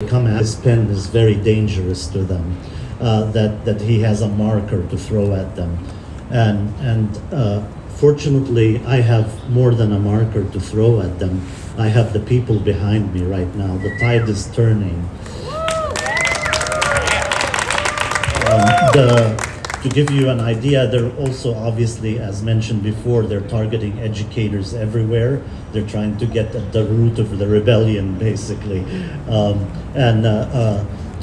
come at his pen is very dangerous to them, that he has a marker to throw at them. And fortunately, I have more than a marker to throw at them. I have the people behind me right now. The tide is turning. To give you an idea, they're also obviously, as mentioned before, they're targeting educators everywhere. They're trying to get at the root of the rebellion, basically,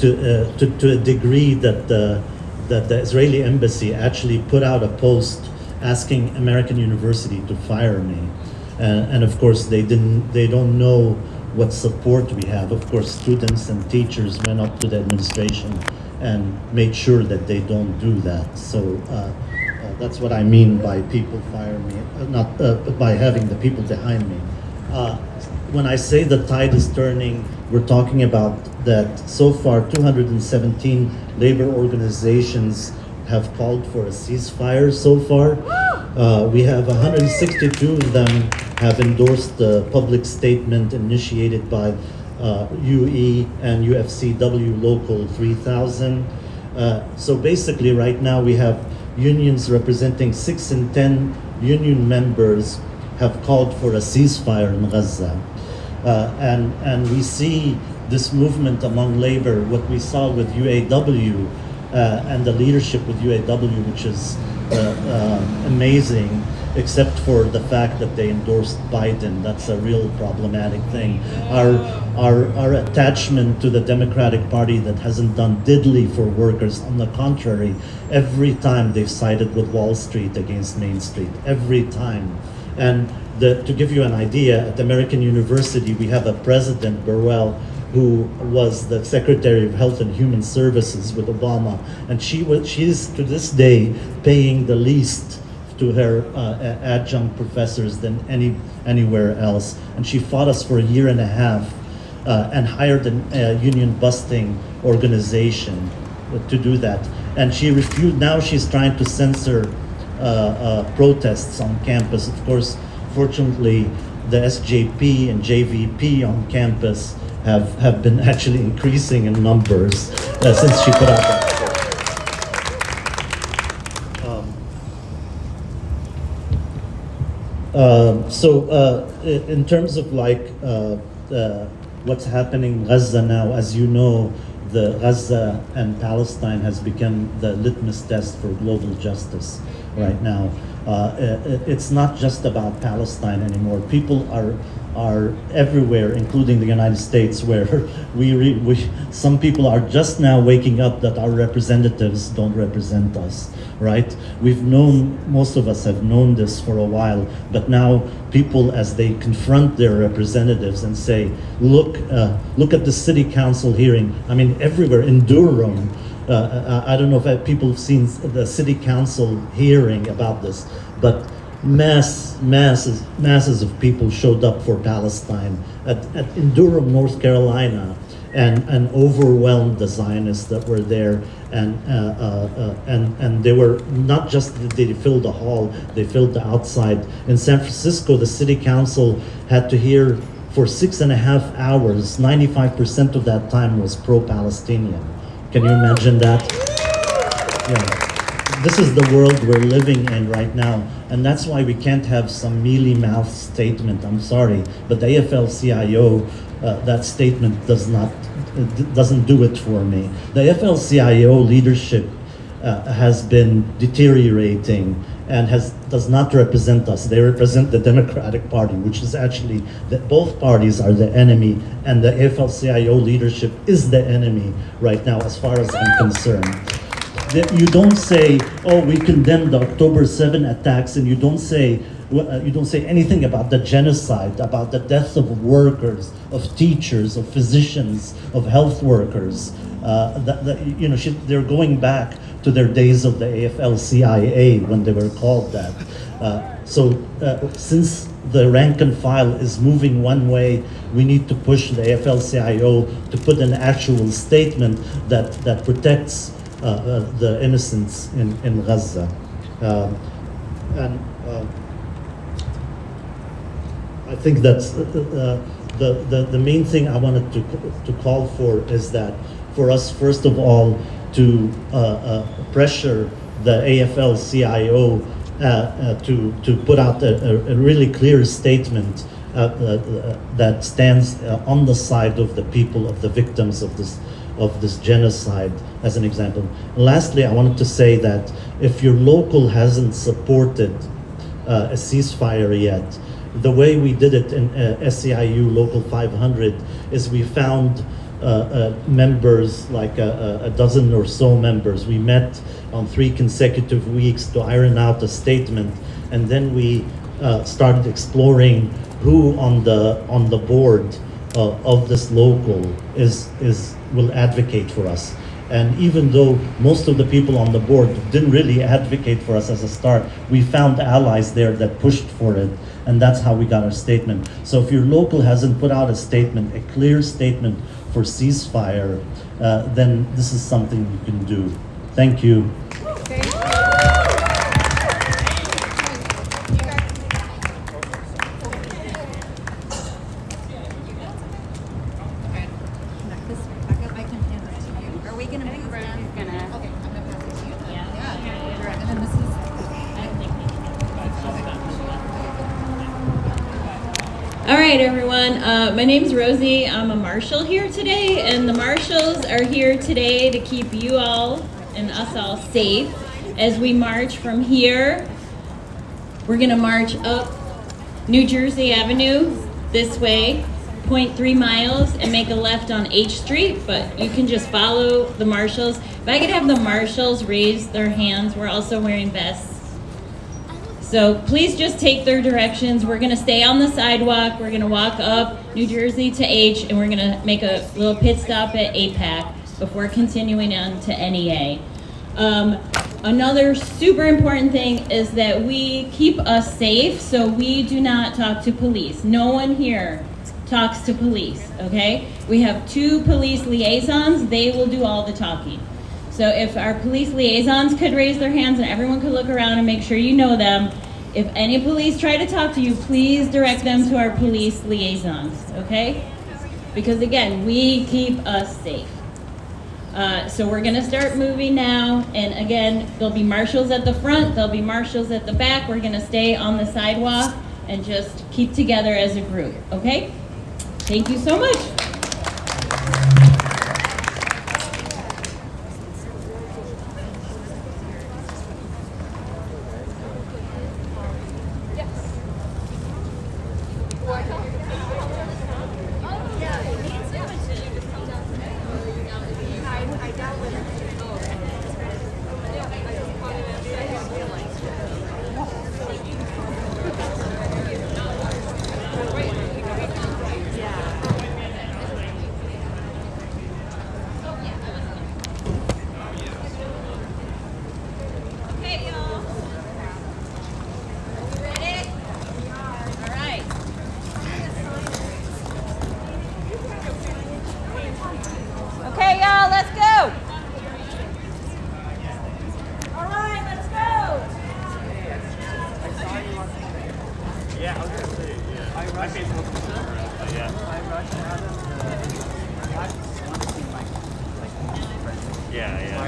to a degree that the Israeli embassy actually put out a post asking American University to fire me, and of course they don't know what support we have. Of course, students and teachers went up to the administration and made sure that they don't do that. So that's what I mean by people fire me, not by having the people behind me. When I say the tide is turning, we're talking about that so far 217 labor organizations have called for a ceasefire so far. We have 162 of them have endorsed the public statement initiated by UE and UFCW Local 3000. So basically right now we have unions representing 6 in 10 union members have called for a ceasefire in Gaza. And we see this movement among labor, what we saw with UAW and the leadership with UAW, which is amazing, except for the fact that they endorsed Biden. That's a real problematic thing. Our attachment to the Democratic Party that hasn't done diddly for workers. On the contrary, every time they've sided with Wall Street against Main Street, every time. And to give you an idea, at American University, we have a president, Burwell, who was the Secretary of Health and Human Services with Obama, and she is to this day paying the least to her adjunct professors than anywhere else. And she fought us for a year and a half and hired a union busting organization to do that. And she refused. Now she's trying to censor protests on campus. Of course, fortunately, the SJP and JVP on campus have been actually increasing in numbers since she put out that. In terms of like what's happening in Gaza now, as you know, the Gaza and Palestine has become the litmus test for global justice right now. It's not just about Palestine anymore. People are everywhere, including the United States, where some people are just now waking up that our representatives don't represent us, right? We've known, most of us have known this for a while, but now people, as they confront their representatives and say, look at the city council hearing. I mean, everywhere in Durham, I don't know if people have seen the city council hearing about this, but masses of people showed up for Palestine in Durham, North Carolina, and overwhelmed the Zionists that were there, and they were not just they filled the hall, they filled the outside. In San Francisco, the city council had to hear for 6.5 hours. 95% of that time was pro-Palestinian. Can you imagine that? Yeah. This is the world we're living in right now, and that's why we can't have some mealy-mouthed statement. I'm sorry, but the AFL-CIO, that statement doesn't do it for me. The AFL-CIO leadership has been deteriorating and does not represent us. They represent the Democratic Party, which is actually that both parties are the enemy, and the AFL-CIO leadership is the enemy right now, as far as I'm concerned. You don't say, oh, we condemn the October 7 attacks, and you don't say anything about the genocide, about the death of workers, of teachers, of physicians, of health workers. They're going back to their days of the AFL-CIA when they were called that. Since the rank and file is moving one way, we need to push the AFL-CIO to put an actual statement that protects the innocents in Gaza. I think that's the main thing I wanted to call for is that for us, first of all, to pressure the AFL-CIO to put out a really clear statement that stands on the side of the people, of the victims of this genocide, as an example. Lastly, I wanted to say that if your local hasn't supported a ceasefire yet, the way we did it in SEIU Local 500 is we found members, like a dozen or so members. We met on 3 consecutive weeks to iron out a statement, and then we started exploring who on the board of this local will advocate for us. And even though most of the people on the board didn't really advocate for us as a start, we found allies there that pushed for it, and that's how we got our statement. So if your local hasn't put out a statement, a clear statement for ceasefire, then this is something you can do. Thank you. All right, everyone. My name's Rosie. I'm a marshal here today, and the marshals are here today to keep you all and us all safe as we march from here. We're going to march up New Jersey Avenue this way, 0.3 miles, and make a left on H Street, but you can just follow the marshals. If I could have the marshals raise their hands, we're also wearing vests. So please just take their directions. We're gonna stay on the sidewalk. We're gonna walk up New Jersey to H, and we're gonna make a little pit stop at AIPAC before continuing on to NEA. Another super important thing is that we keep us safe, so we do not talk to police. No one here talks to police, okay? We have 2 police liaisons. They will do all the talking. So if our police liaisons could raise their hands and everyone could look around and make sure you know them. If any police try to talk to you, please direct them to our police liaisons, okay? Because again, we keep us safe. So we're gonna start moving now. And again, there'll be marshals at the front, there'll be marshals at the back. We're gonna stay on the sidewalk and just keep together as a group, okay? Thank you so much.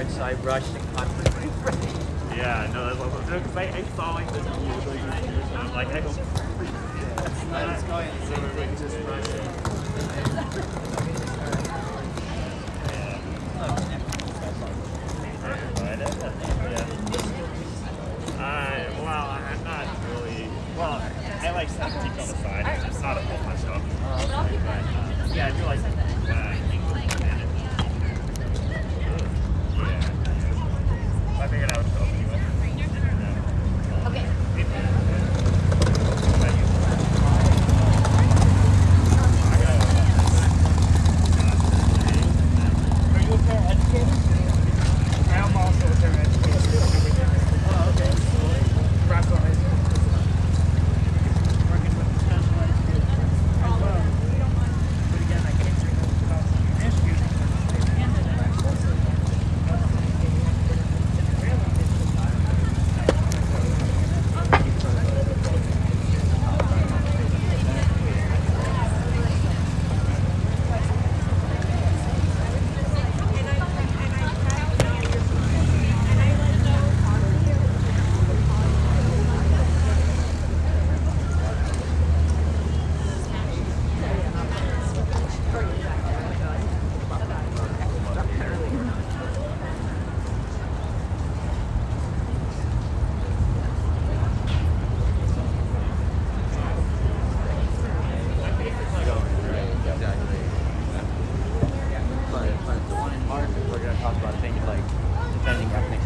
So I rushed and constantly. Yeah, no, that's what because I saw like this music, and I'm like, I don't. I was going to say, just rush Well, I'm not really. Well, I like teaching on the side. It's not a full time stuff. But yeah, I feel like. I figured I would go anyway. Okay.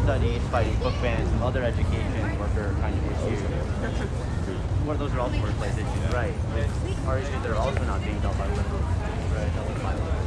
studies, fighting book bans, and other education worker kind of issues. Those are also workplace issues, right? Are issues that are also not being dealt by liberals, right? That was my line.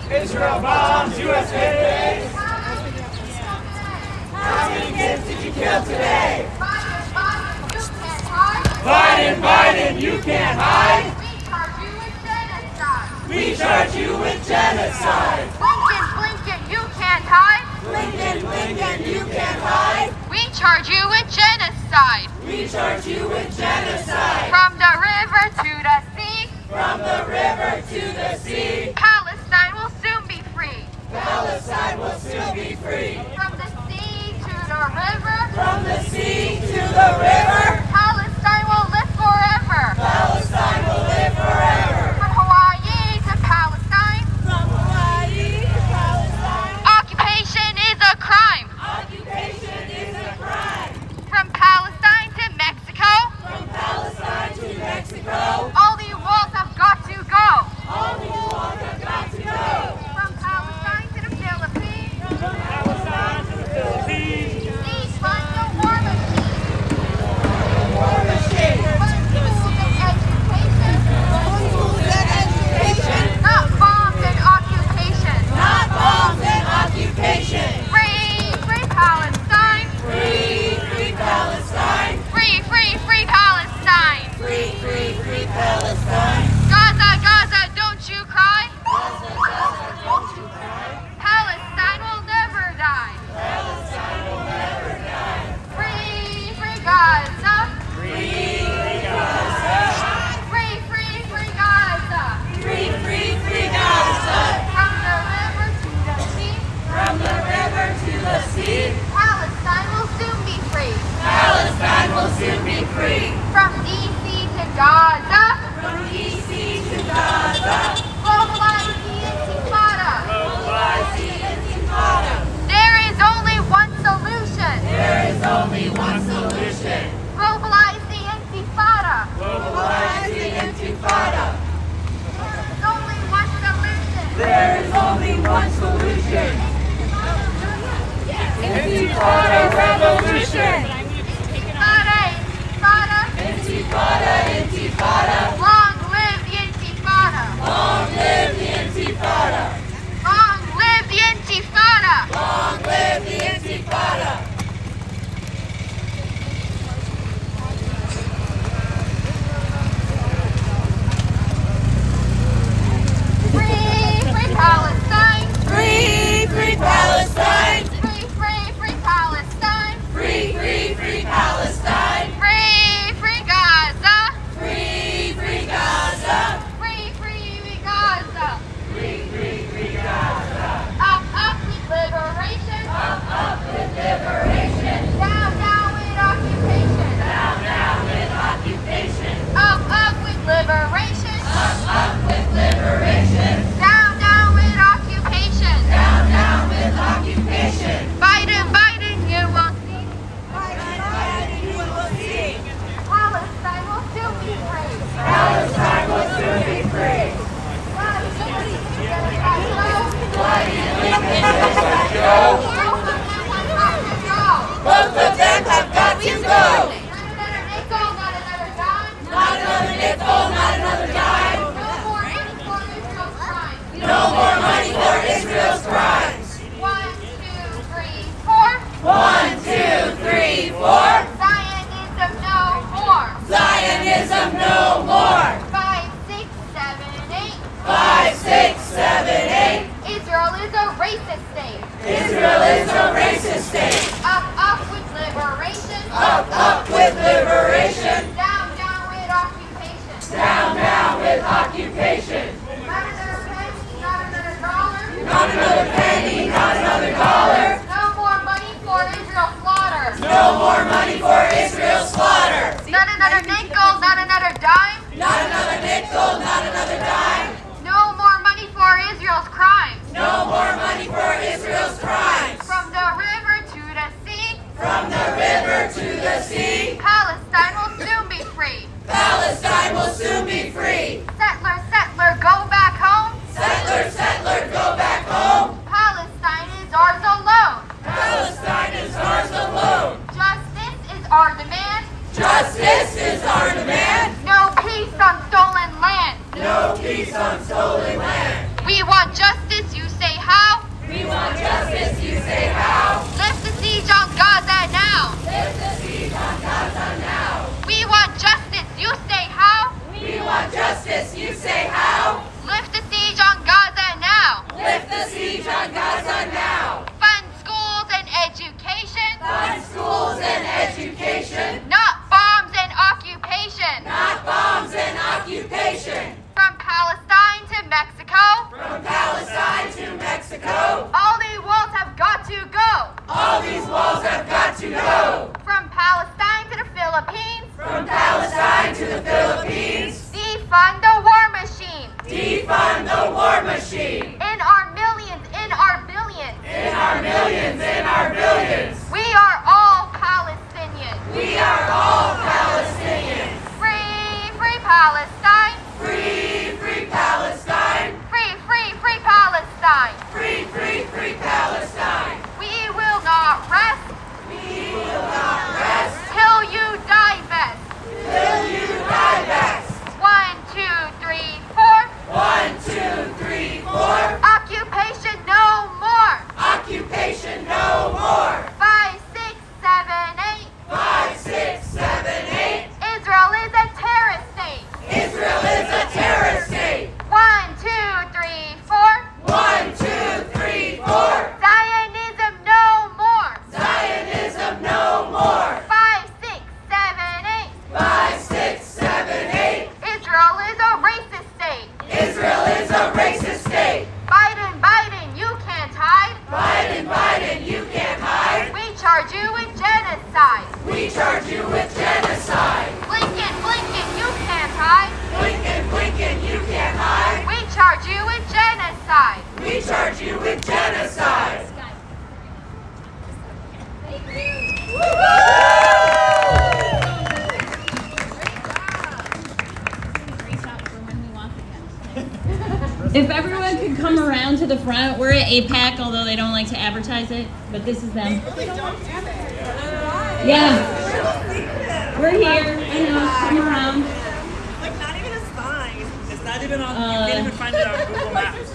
Israel bombs U.S. base. How many kids did you kill today? Biden, Biden, you can't hide. We charge you with genocide. Blinken, Blinken, you can't hide. Blinken, Blinken, you can't hide. We charge you with genocide. We charge you with genocide. From the river to the sea. From the river to the sea. Palestine will soon be free. Palestine will soon be free. From the sea to the river. From the sea to the river. Palestine will live forever. Palestine will live forever. From Hawaii to Palestine. From Hawaii to Palestine. Occupation is a crime. Occupation is a crime. Gaza. From DC to Gaza. Globalize the intifada. Globalize the intifada. There is only one solution. There is only one solution. Globalize the intifada. Globalize the intifada. There's only one solution. There is only one solution. Intifada revolution. Intifada, intifada. Intifada, intifada. Long live the intifada. Long live the intifada. Long live the intifada. Long live the intifada. Free, free Palestine. Free, free Palestine. Free, free, free Palestine. Free, free, free Palestine. Free, free Gaza. Free, free Gaza. Free, free Gaza. Free, free, free Gaza. Up with liberation. Up with liberation. Down with occupation. Down with occupation. Up with liberation. Up with liberation. Down with occupation. Down with occupation. Biden, you will see. Biden, you will see. Palestine will soon be free. Palestine will soon be free. Why do you think this is a joke? Both of them have got to go. Not another nickel, not another dime. No more money for Israel's crimes. 1, 2, 3, 4. 1, 2, 3, 4. Zionism no more. Zionism no more. 5, 6, 7, 8. 5, 6, 7, 8. Israel is a racist state. Israel is a racist state. Up with liberation. Up with liberation. Down with occupation. Down with occupation. Not another penny, not another dollar. Not another penny, not another dollar. No more money for Israel slaughter. No more money for Israel's slaughter. Not another nickel, not another dime. Not another nickel, not another dime. No more money for Israel's crimes. No more money for Israel's crimes. From the river to the sea, From the river to the sea, Palestine will soon be free. Palestine will soon be free. Settler, go back home. Settler, go back home. Palestine is ours alone. Palestine is ours alone. Justice is our demand. Justice is our demand. No peace on stolen land. No peace on stolen land. We want justice, you say how? We want justice, you say how? Lift the siege on Gaza now. Lift the siege on Gaza now. We want justice, you say how? We want justice, you say how? Lift the siege on Gaza now. Lift the siege on Gaza now. Fund schools and education. Fund schools and education. Not bombs and occupation. Not bombs and occupation. From Palestine to Mexico, From Palestine to Mexico, all these walls have got to go. all these walls have got to go. From Palestine to the Philippines, From Palestine to the Philippines, defund the war machine. defund the war machine. In our millions, in our billions, In our millions, in our billions, we are all Palestinians. we are all Palestinians. Free, free Palestine. Free, free Palestine. Free, free, free Palestine. Free, free, free Palestine. We will not rest We will not rest till you divest. till you divest. 1, 2, 3, 4. 1, 2, 3, 4. Occupation no more. Occupation no more. 5, 6, 7, 8. 5, 6, 7, 8. Israel is a terrorist state. Israel is a terrorist state. 1, 2, 3, 4. 1, 2, 3, 4. Zionism no more. Zionism no more. 5, 6, 7, 8. 5, 6, 7, 8. Israel is a racist state. Israel is a racist state. Biden, you can't hide. Biden, you can't hide. We charge you with genocide. We charge you with genocide. Blinken, you can't charge you with genocide. We charge you with genocide. If everyone could come around to the front, we're at AIPAC, although they don't like to advertise it, but this is them. Yeah. We're here. I know. Come around. Like, not even a sign. It's not even on, you can't even find it on Google Maps.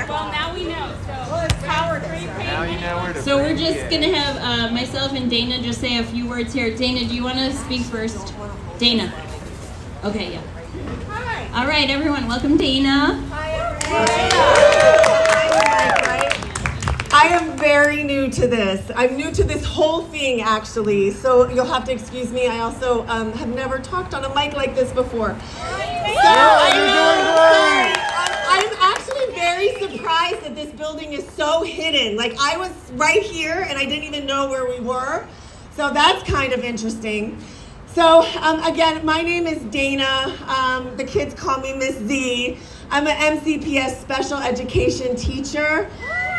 Well, now we know. So it's power trade. Now you know where to So we're bring just it. going to have myself and Dana just say a few words here. Dana, do you want to speak first? Dana. Okay, yeah. All right, everyone, welcome Dana. I am very new to this. I'm new to this whole thing, actually, so you'll have to excuse me. I also have never talked on a mic like this before. So I'm actually very surprised that this building is so hidden. Like, I was right here, and I didn't even know where we were. So that's kind of interesting. So again, my name is Dana. The kids call me Miss Z. I'm an MCPS special education teacher.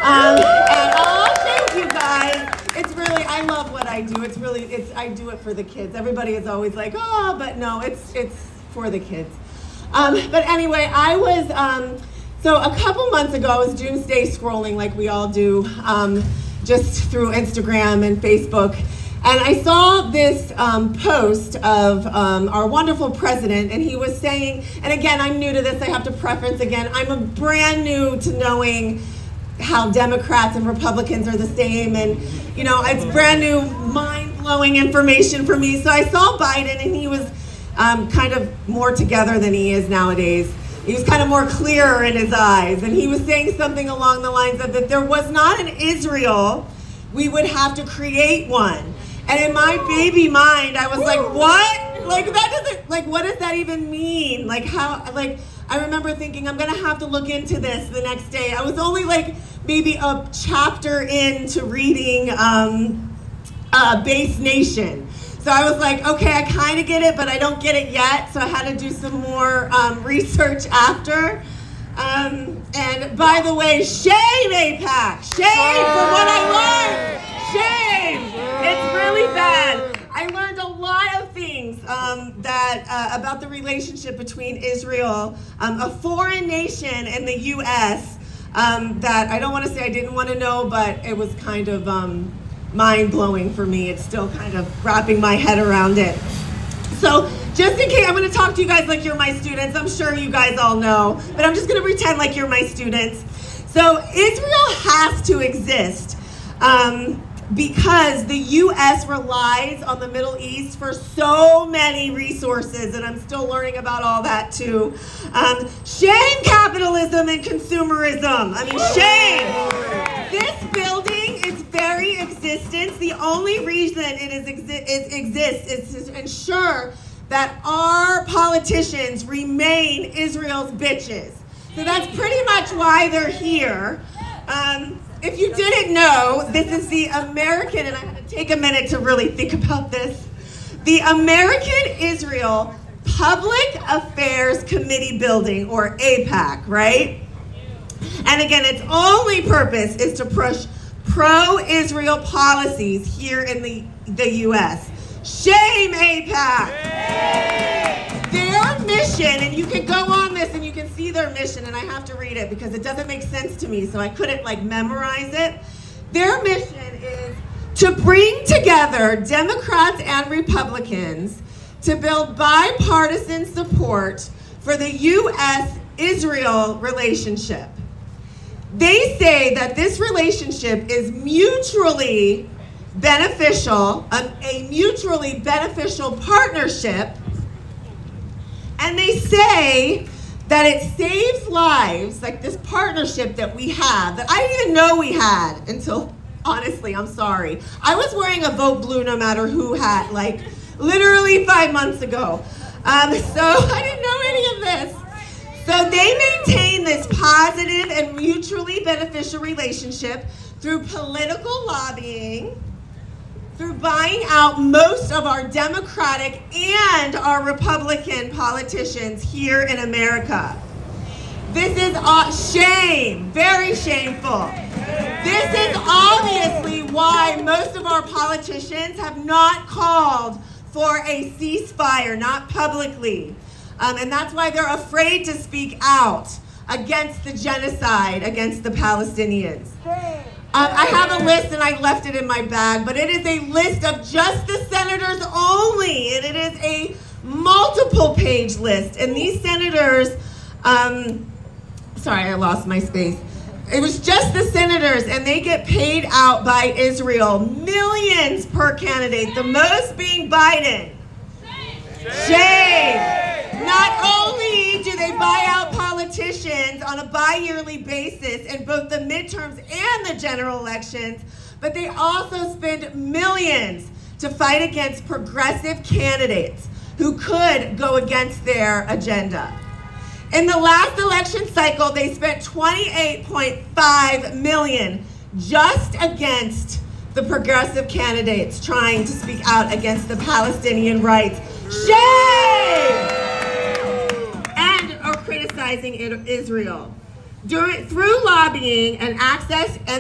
And oh, thank you guys. It's really, I love what I do. I do it for the kids. Everybody is always like, oh, but no, it's for the kids. But anyway, I was, so a couple months ago, I was doomsday scrolling like we all do, just through Instagram and Facebook. And I saw this post of our wonderful president, and he was saying, and again, I'm new to this, I have to preference again, I'm a brand new to knowing how Democrats and Republicans are the same, and you know, it's brand new, mind-blowing information for me. So I saw Biden, and he was kind of more together than he is nowadays. He was kind of more clearer in his eyes, and he was saying something along the lines of that there was not an Israel, we would have to create one. And in my baby mind, I was like, what? Like, that doesn't, like, what does that even mean? Like, how, like, I remember thinking, I'm gonna have to look into this the next day. I was only like maybe a chapter into reading Base Nation. So I was like, okay, I kind of get it, but I don't get it yet. So I had to do some more research after. And by the way, shame, AIPAC, shame for what I learned. Shame. It's really bad. I learned a lot of things about the relationship between Israel, a foreign nation, and the U.S. That I don't want to say I didn't want to know, but it was kind of mind-blowing for me. It's still kind of wrapping my head around it. So just in case, I'm going to talk to you guys like you're my students. I'm sure you guys all know, but I'm just going to pretend like you're my students. So Israel has to exist. Because the U.S. relies on the Middle East for so many resources, and I'm still learning about all that too. Shame capitalism and consumerism. I mean, shame. This building, its very existence, the only reason it exists is to ensure that our politicians remain Israel's bitches. So that's pretty much why they're here. If you didn't know, this is the American, and I had to take a minute to really think about this, the American Israel Public Affairs Committee building, or AIPAC, right? And again, its only purpose is to push pro-Israel policies here in the U.S. Shame, AIPAC! Their mission, and you can go on this and you can see their mission, and I have to read it because it doesn't make sense to me, so I couldn't like memorize it. Their mission is to bring together Democrats and Republicans to build bipartisan support for the U.S.-Israel relationship. They say that this relationship is mutually beneficial, a mutually beneficial partnership. And they say that it saves lives, like this partnership that we have, that I didn't even know we had until, honestly, I'm sorry. I was wearing a Vote Blue no matter who hat, like literally 5 months ago. So I didn't know any of this. So they maintain this positive and mutually beneficial relationship through political lobbying, through buying out most of our Democratic and our Republican politicians here in America. This is shame, very shameful. This is obviously why most of our politicians have not called for a ceasefire, not publicly. And that's why they're afraid to speak out against the genocide against the Palestinians. I have a list and I left it in my bag, but it is a list of just the senators only, and it is a multiple page list. And these senators, sorry, I lost my space. It was just the senators, and they get paid out by Israel, millions per candidate, the most being Biden. Shame. Not only do they buy out politicians on a bi-yearly basis in both the midterms and the general elections, but they also spend millions to fight against progressive candidates who could go against their agenda. In the last election cycle, they spent $28.5 million just against the progressive candidates trying to speak out against the Palestinian rights. Shame! And are criticizing Israel. Through lobbying and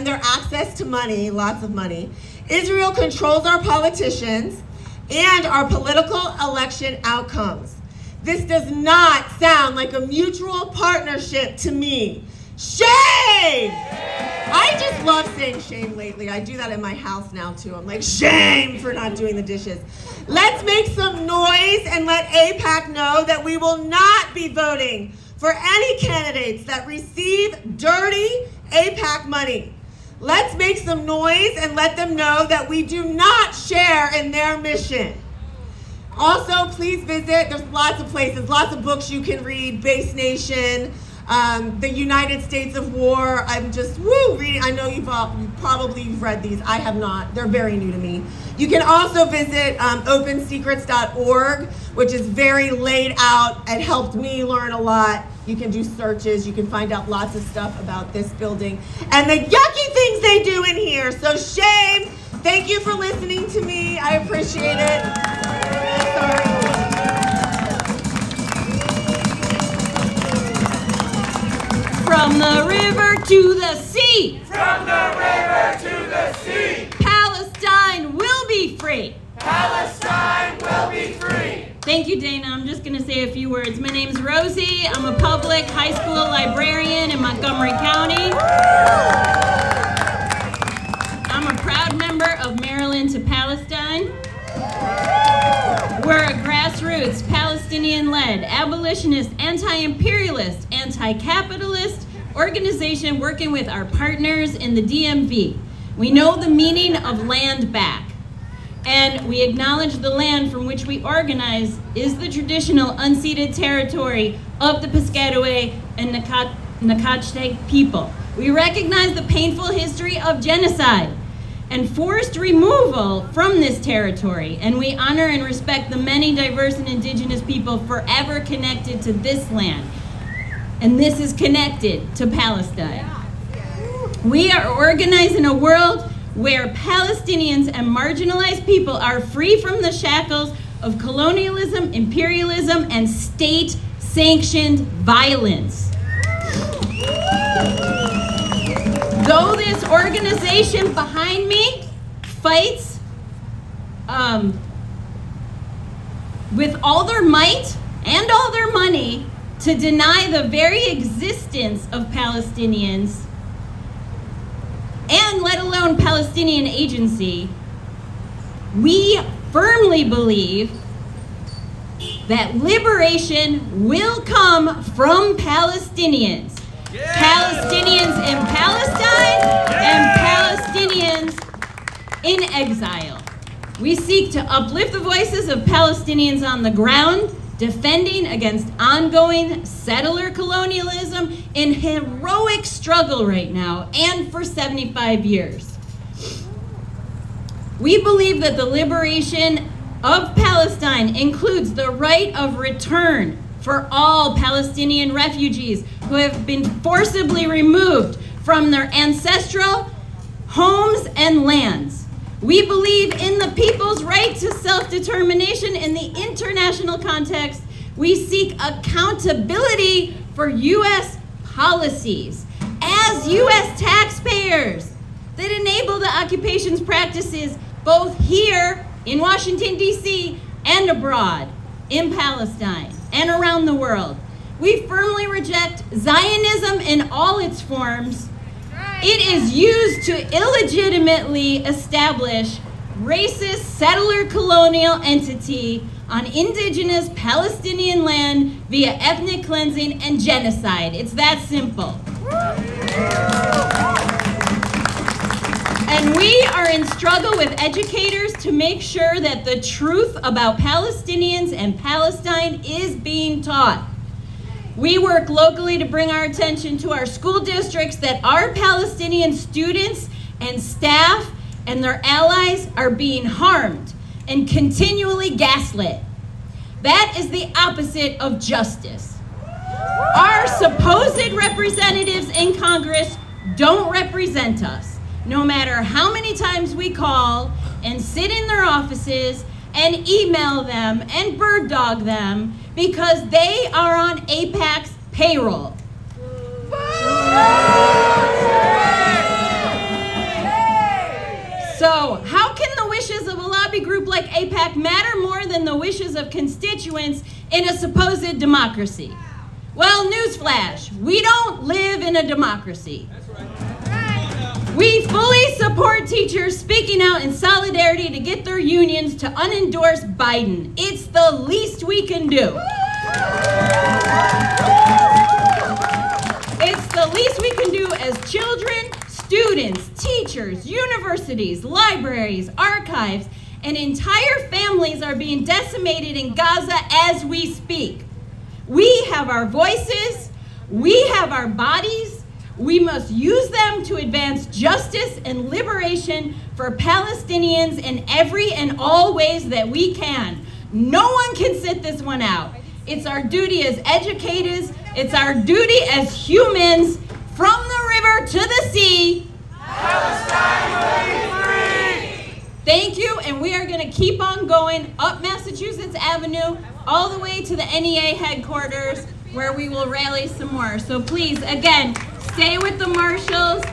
their access to money, lots of money, Israel controls our politicians and our political election outcomes. This does not sound like a mutual partnership to me. Shame! I just love saying shame lately. I do that in my house now too. I'm like, shame for not doing the dishes. Let's make some noise and let AIPAC know that we will not be voting for any candidates that receive dirty AIPAC money. Let's make some noise and let them know that we do not share in their mission. Also, please visit, there's lots of places, lots of books you can read, Base Nation, The United States of War. I'm just, reading. I know you've probably read these. I have not. They're very new to me. You can also visit opensecrets.org, which is very laid out. It helped me learn a lot. You can do searches. You can find out lots of stuff about this building and the yucky things they do in here. So shame. Thank you for listening to me. I appreciate it. From the river to the sea. From the river to the sea. Palestine will be free. Palestine will be free. Thank you, Dana. I'm just going to say a few words. My name's Rosie. I'm a public high school librarian in Montgomery County. I'm a proud member of Maryland to Palestine. We're a grassroots, Palestinian-led, abolitionist, anti-imperialist, anti-capitalist organization working with our partners in the DMV. We know the meaning of land back, and we acknowledge the land from which we organize is the traditional unceded territory of the Piscataway and Nacotchtank people. We recognize the painful history of genocide and forced removal from this territory, and we honor and respect the many diverse and indigenous people forever connected to this land, and this is connected to Palestine. We are organizing a world where Palestinians and marginalized people are free from the shackles of colonialism, imperialism, and state-sanctioned violence. Though this organization behind me fights with all their might and all their money to deny the very existence of Palestinians, and let alone Palestinian agency, we firmly believe that liberation will come from Palestinians. Palestinians in Palestine and Palestinians in exile. We seek to uplift the voices of Palestinians on the ground, defending against ongoing settler colonialism in heroic struggle right now and for 75 years. We believe that the liberation of Palestine includes the right of return for all Palestinian refugees who have been forcibly removed from their ancestral homes and lands. We believe in the people's right to self-determination in the international context. We seek accountability for U.S. policies as U.S. taxpayers that enable the occupation's practices both here in Washington, D.C. and abroad, in Palestine and around the world. We firmly reject Zionism in all its forms. It is used to illegitimately establish racist settler colonial entity on indigenous Palestinian land via ethnic cleansing and genocide. It's that simple. And we are in struggle with educators to make sure that the truth about Palestinians and Palestine is being taught. We work locally to bring our attention to our school districts that our Palestinian students and staff and their allies are being harmed and continually gaslit. That is the opposite of justice. Our supposed representatives in Congress don't represent us, no matter how many times we call and sit in their offices and email them and bird dog them because they are on AIPAC's payroll. So, how can the wishes of a lobby group like AIPAC matter more than the wishes of constituents in a supposed democracy? Well, newsflash, we don't live in a democracy. We fully support teachers speaking out in solidarity to get their unions to unendorse Biden. It's the least we can do. It's the least we can do as children, students, teachers, universities, libraries, archives, and entire families are being decimated in Gaza as we speak. We have our voices, we have our bodies, we must use them to advance justice and liberation for Palestinians in every and all ways that we can. No one can sit this one out. It's our duty as educators, it's our duty as humans, from the river to the sea. Palestine will be free! Thank you, and we are going to keep on going up Massachusetts Avenue all the way to the NEA headquarters where we will rally some more. So please, again, stay with the marshals,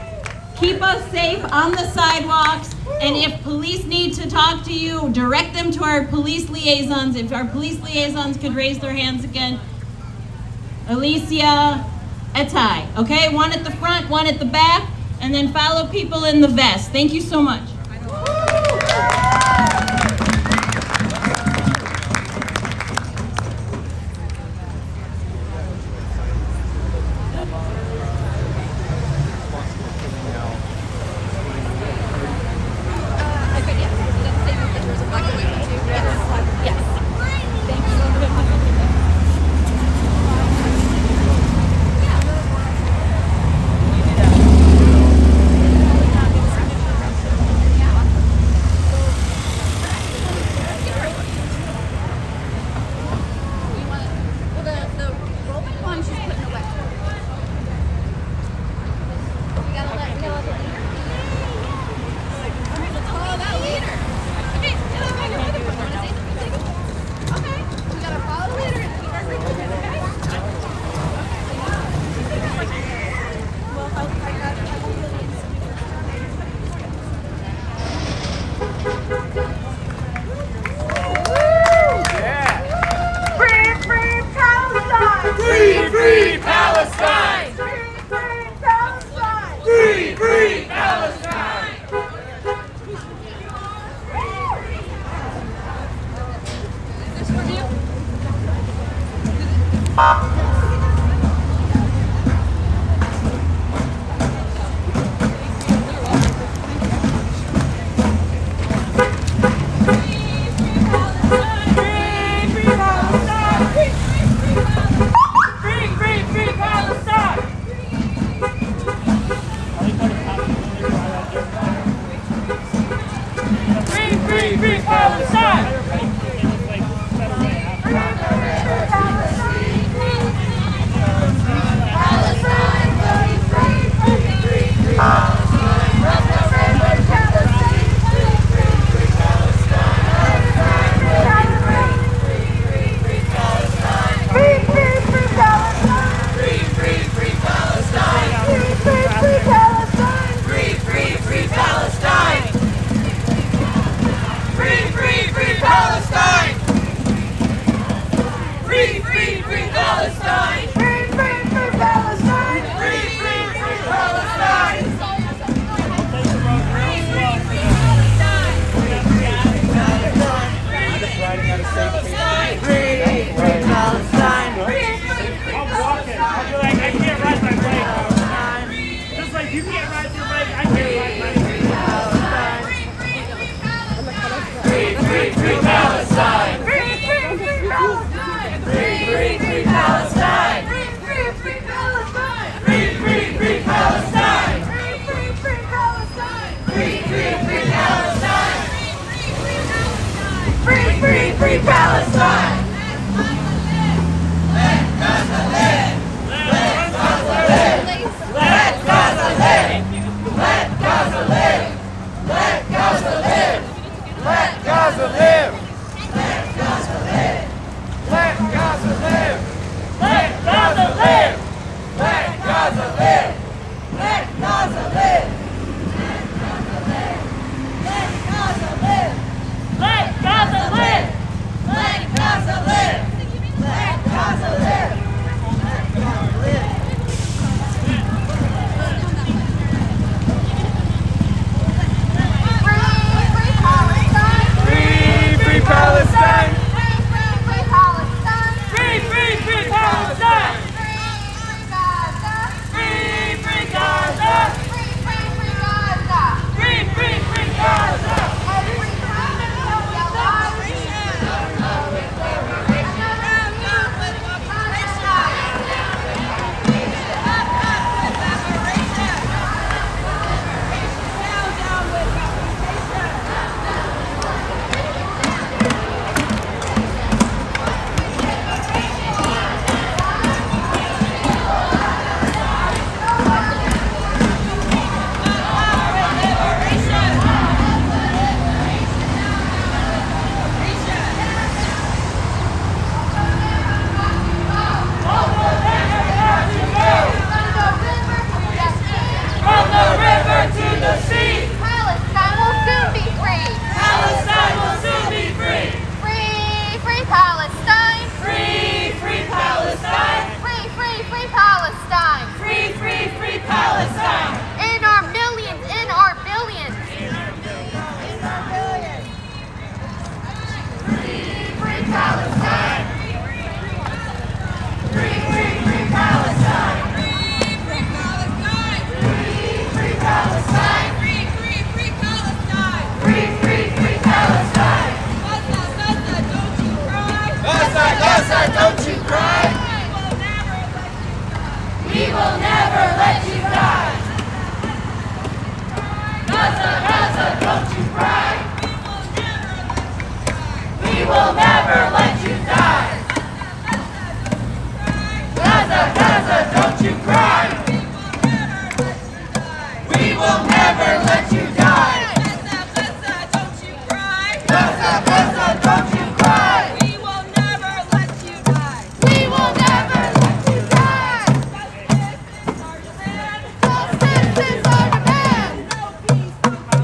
keep us safe on the sidewalks, and if police need to talk to you, direct them to our police liaisons. If our police liaisons could raise their hands again. Alicia, Etai, okay? One at the front, one at the back, and then follow people in the vest. Thank you so much. Free Palestine! Let Gaza live! Let Gaza live! Let Gaza live! Let Gaza live! Let Gaza live! Let Gaza live! Let Gaza live! Let Gaza live! Let Gaza live! Let Gaza live! Let Gaza live! Let Gaza live! Let Gaza live! Let Gaza live! Let Gaza live! Let Gaza live! Free Palestine! Free Palestine! Free Palestine! Free Gaza! Free Gaza! Free Gaza! Don't you cry! We will never let you die! Gaza, Gaza, don't you cry! We will never let you die! Gaza, Gaza, don't you cry! We will never let you die! Gaza, Gaza, don't you cry! We will never let you die! We will never let you die! Justice is our demand! No peace until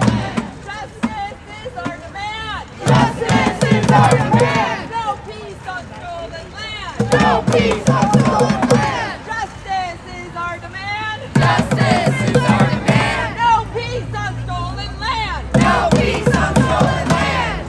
land! Justice is our demand! Justice is our demand! No peace on stolen land! No peace on stolen land! Justice is our demand! Justice is our demand! No peace on stolen land! No peace on stolen land!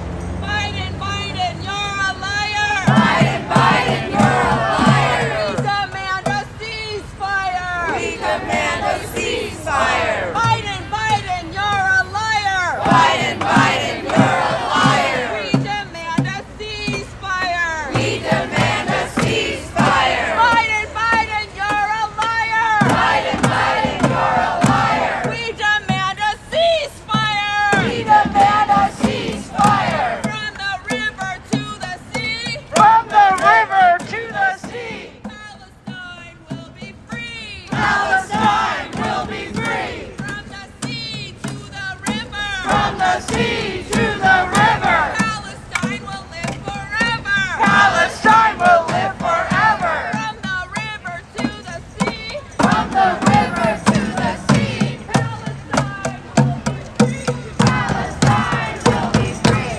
Biden, Biden, you're a liar! Biden, Biden, you're a liar! We demand a ceasefire! We demand a ceasefire! Biden, Biden, you're a liar! Biden, Biden, you're a liar! We demand a ceasefire! We demand a ceasefire! Biden, Biden, you're a liar! Biden, Biden, you're a liar! We demand a ceasefire! We demand a ceasefire! From the river to the sea! From the river to the sea! Palestine will be free! Palestine will be free! From the sea to the river! From the sea to the river! Palestine will live forever! Palestine will live forever! From the river to the sea! From the river to the sea! Palestine will be free! Palestine will be free!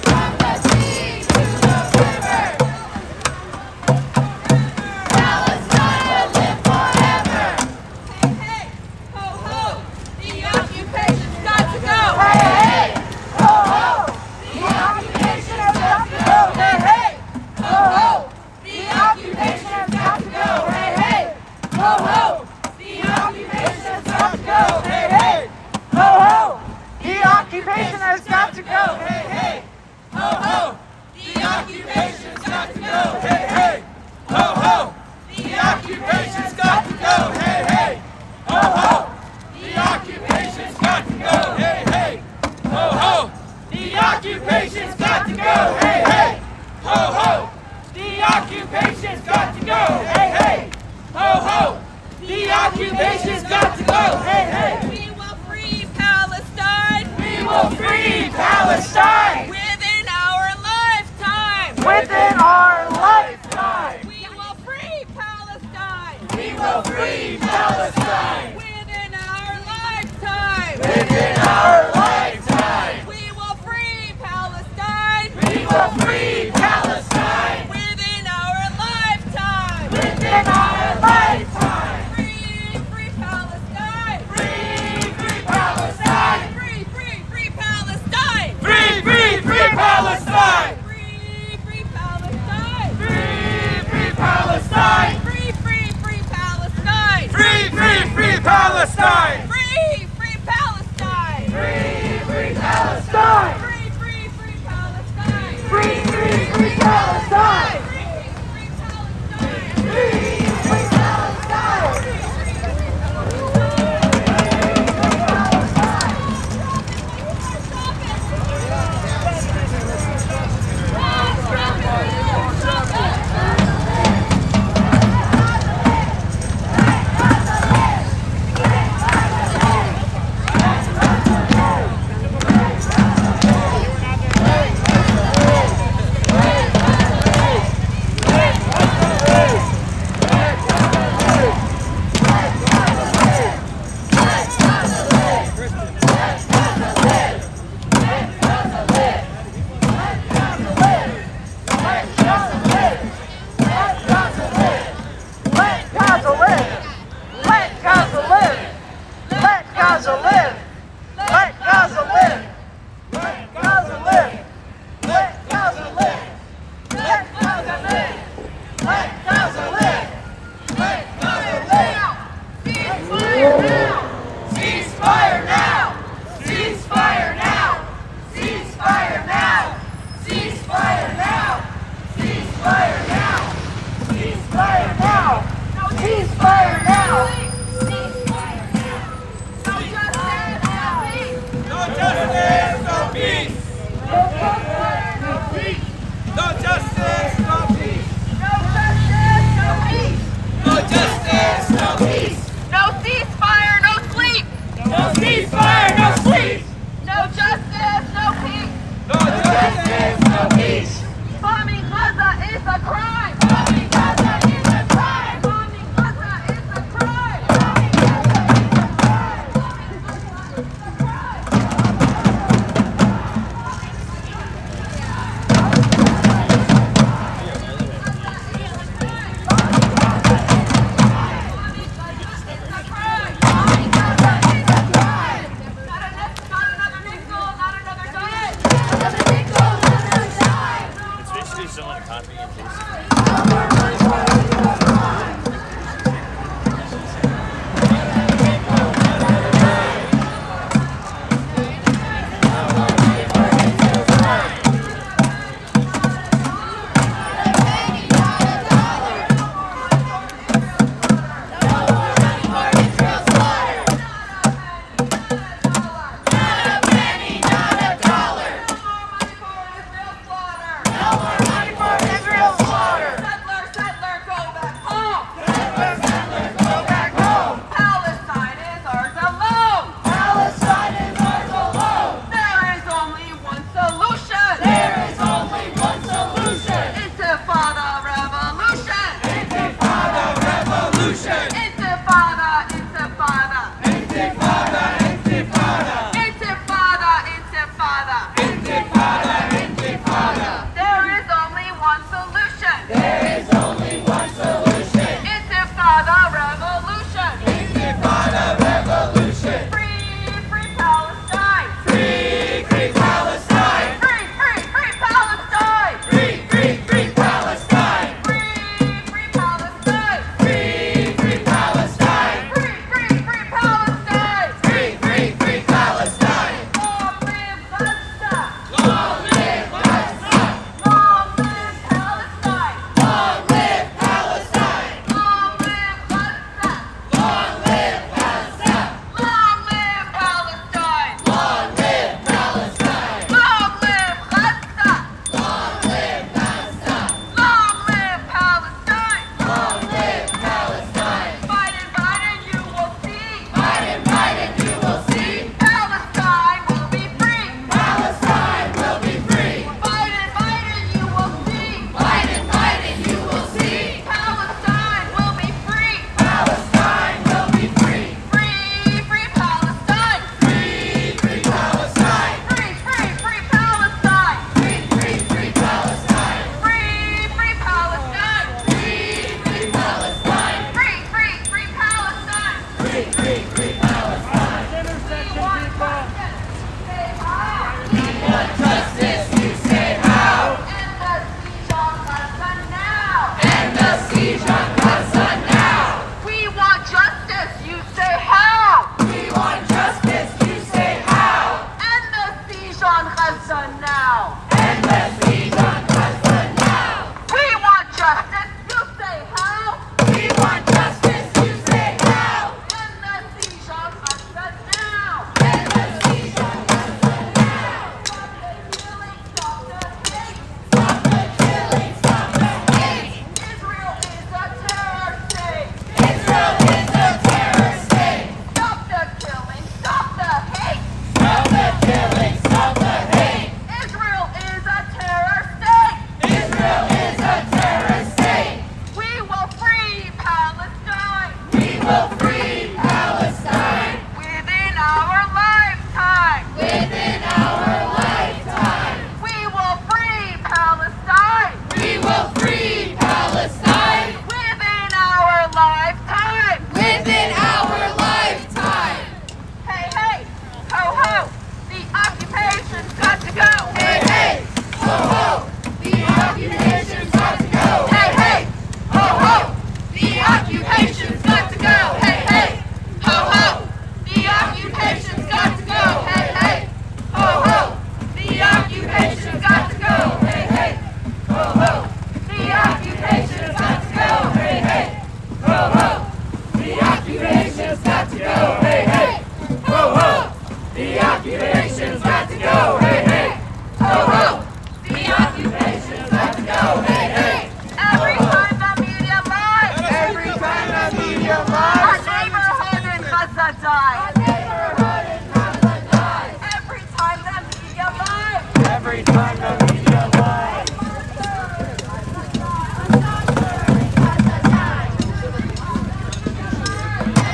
From the sea to the river! Palestine will live forever! Hey, hey, ho, ho! The occupation's got to go! Hey, hey, ho, ho! The occupation has got to go! Hey, hey, ho, ho! The occupation has got to go! Hey, hey, ho, ho! The occupation has got to go! Hey, hey, ho, ho! The occupation has got to go! Hey, hey, ho, ho! The occupation's got to go! Hey, hey, ho, ho! The occupation's got to go! Occupation's got to go. Hey, hey. We will free Palestine. We will free Palestine. Within our lifetime. Within our lifetime. We will free Palestine. We will free Palestine. Within our lifetime. Within our lifetime. We will free Palestine. We will free Palestine. Within our lifetime. Within our lifetime. Free, free Palestine. Free, free Palestine. Free, free, free Palestine. Free, free, free Palestine. Free, free Palestine. Free, free Palestine. Free, free, free Palestine. Free, free, free Palestine. Free, free Palestine. Free, free Palestine. Free, free, free Palestine. Free, free, free Palestine. Free, free Palestine. justice, you say how. We want justice, you say how. End the siege on Gaza now. End the siege on Gaza now. We want justice, you say how. We want justice, you say how. End the siege on Gaza now. End the siege on Gaza now. Stop the killing, stop the hate. Stop the killing, stop the hate. Israel is a terror state. Israel is a terror state. Stop the killing, stop the hate. Stop the killing, stop the hate. Israel is a terror state. Israel is a terror state. We will free Palestine. We will free Palestine. Within our lifetime. Within our lifetime. We will free Palestine. We will free Palestine. Within our lifetime. Within our lifetime. Hey, hey, ho, ho. The occupation's got to go. Hey, hey, ho, ho. The occupation's got to go. Hey, hey, ho, ho. The occupation's got to go. Hey, hey, ho, ho. The occupation's got to go. Hey, hey, ho, ho. The occupation's got to go. Hey, hey, ho, ho. The occupation's got to go. Hey, hey, ho, ho. The occupation's got to go. Hey, hey, ho, ho. The occupation's got to go. Hey, hey, ho, ho. The occupation's got to go. Hey, hey. Every time the media lies, Every time the media our lies, neighborhood in Gaza dies. neighborhood in Gaza dies. Every time the media lies. Every time the media lies.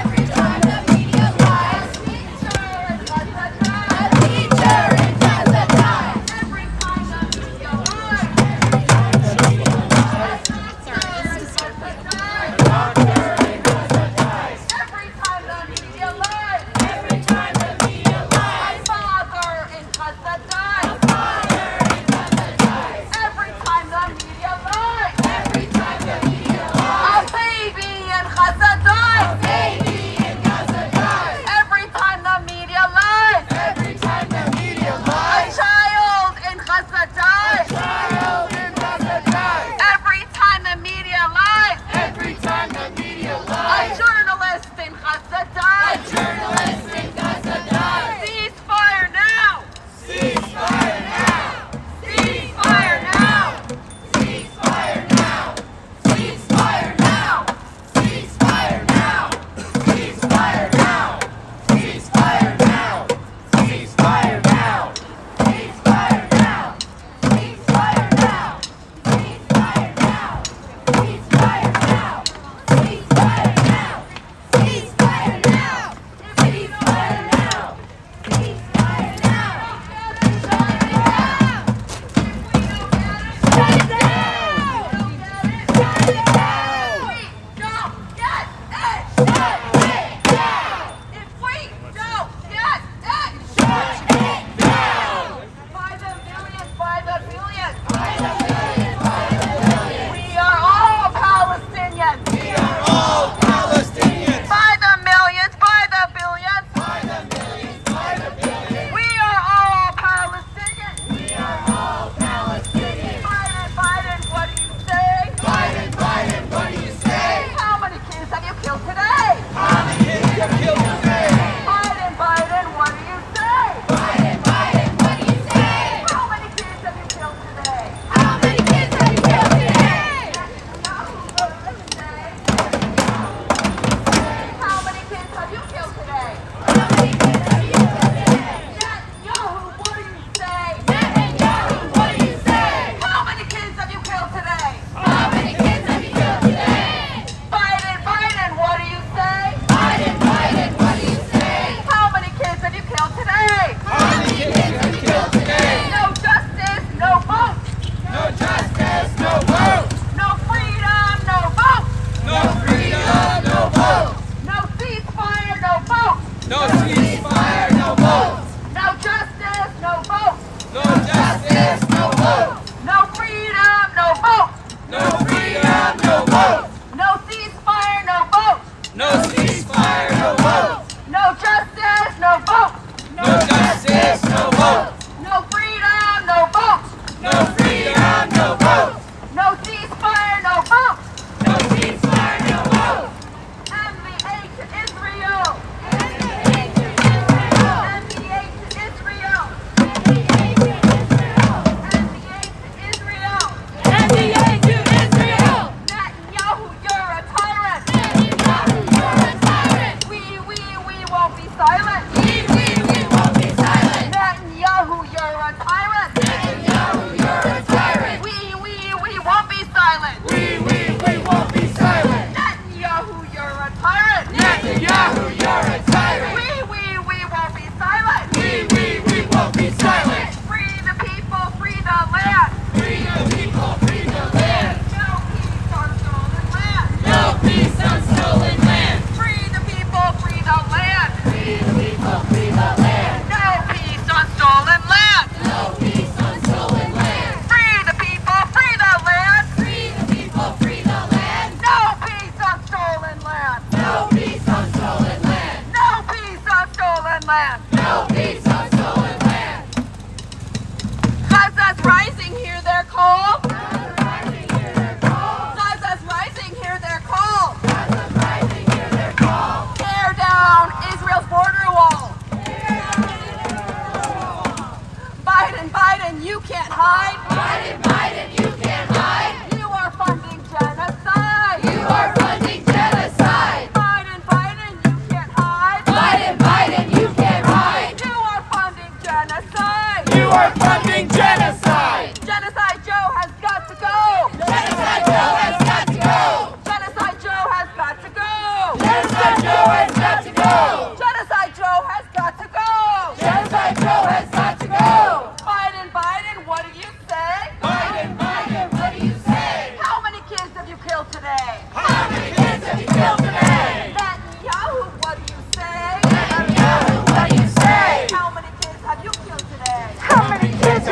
Every time the media lies. A teacher in Gaza dies. Every time the media lies. Every time the media lies. A doctor in Gaza dies. Every time the media lies. Every time the media lies. A father in Gaza dies. Father in Gaza votes. No justice, no votes. No justice, no votes. No freedom, no votes. No freedom, no votes. No ceasefire, no votes. No ceasefire, no votes. NBA to Israel. NBA to Israel. NBA to Israel. Netanyahu, you're a tyrant. Netanyahu, you're a tyrant. We won't be silent. We won't be silent. Netanyahu, you're a tyrant. Netanyahu, you're a tyrant. We won't be silent. We won't be silent. Netanyahu, you're a tyrant. Netanyahu, you're a tyrant. We won't be silent. We won't be silent. Free the people, free the land. Free the people, free the land. No peace on stolen land. No peace on stolen land. Free the people, free the land. Free the people, free the land. No peace on stolen land. No peace on stolen land. Free the people, free the land. Free the people, free the land. No peace on stolen land. No peace on stolen land. No peace on stolen land. No peace on stolen land. Gaza's rising, hear their call. Gaza's rising, hear their call. Gaza's rising, hear their call. Gaza's rising, hear their call. Tear down Israel's border wall. Biden, you can't hide. Biden, you can't hide. You are funding genocide. You are funding genocide. Biden, you can't hide. Biden, you can't hide. You are funding genocide. You are funding genocide. Genocide Joe has got to go. Genocide Joe has got to go. Genocide Joe has got to go. Genocide Joe has got to go. Genocide Joe has got to go. Genocide Joe has got to go. Biden, what do you say? Biden, what do you say? How many kids have you killed today? How many kids have you killed today? Netanyahu, what do you say? Netanyahu, what do you say? How many kids have you killed today? How many kids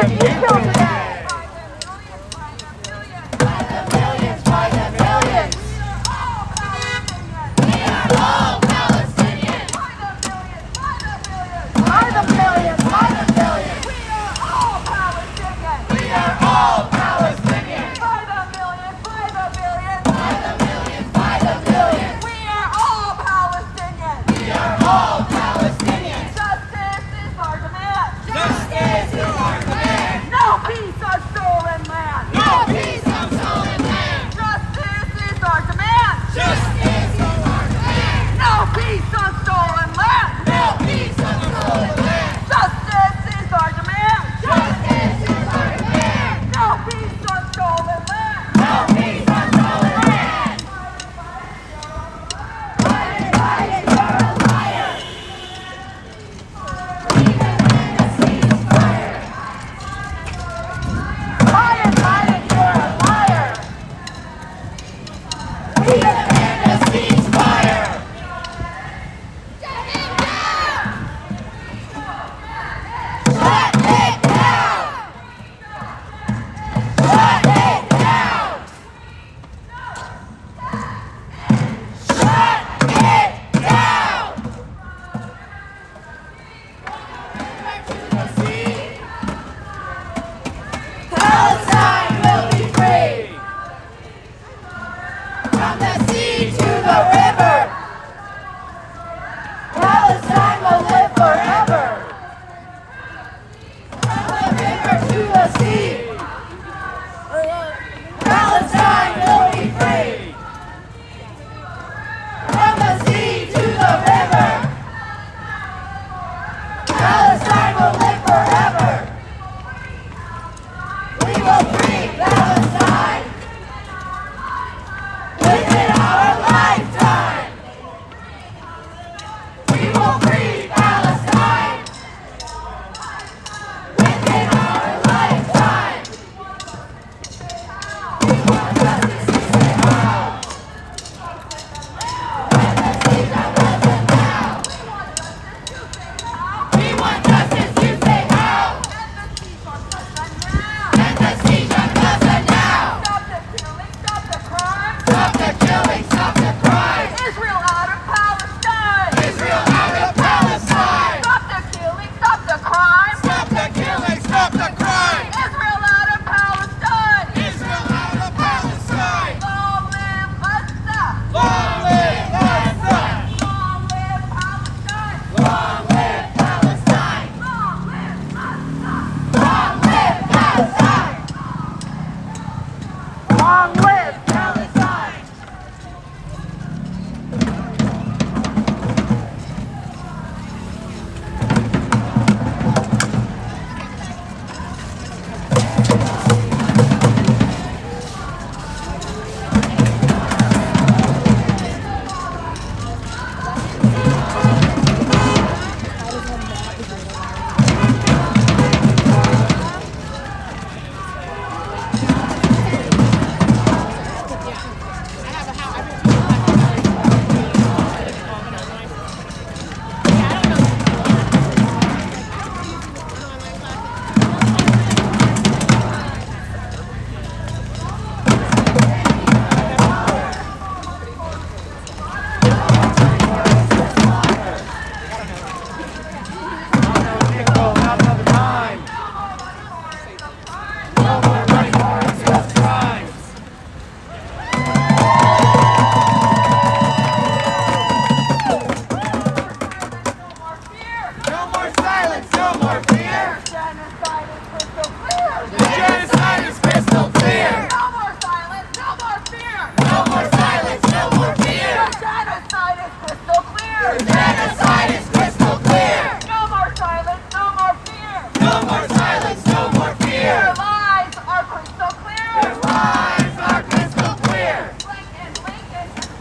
Genocide is crystal clear. No more silence, no more fear. No more silence, no more fear. Their lies are crystal clear. Their lives are crystal clear. Lincoln,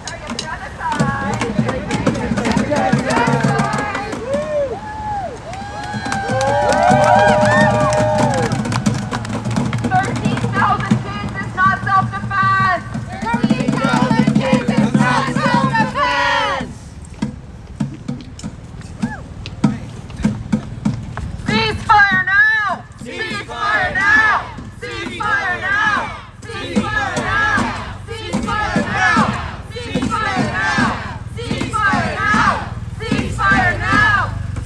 sorry, genocide. 13,000 kids is not self-defense. 13,000 kids is not self-defense. Ceasefire now! Ceasefire now. Ceasefire now. Ceasefire now. Ceasefire now. Ceasefire now. Ceasefire now. Ceasefire now.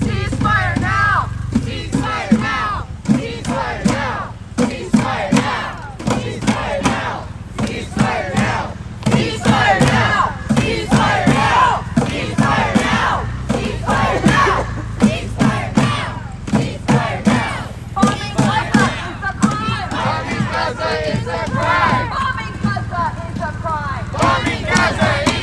Ceasefire now. Ceasefire now. Ceasefire now. Ceasefire now. Ceasefire now. Ceasefire now. Ceasefire now. Ceasefire now. Ceasefire now. Ceasefire now. Ceasefire now. Ceasefire now. Bombing Gaza is a crime. Bombing Gaza is a crime. Bombing Gaza is a crime. Bombing Gaza is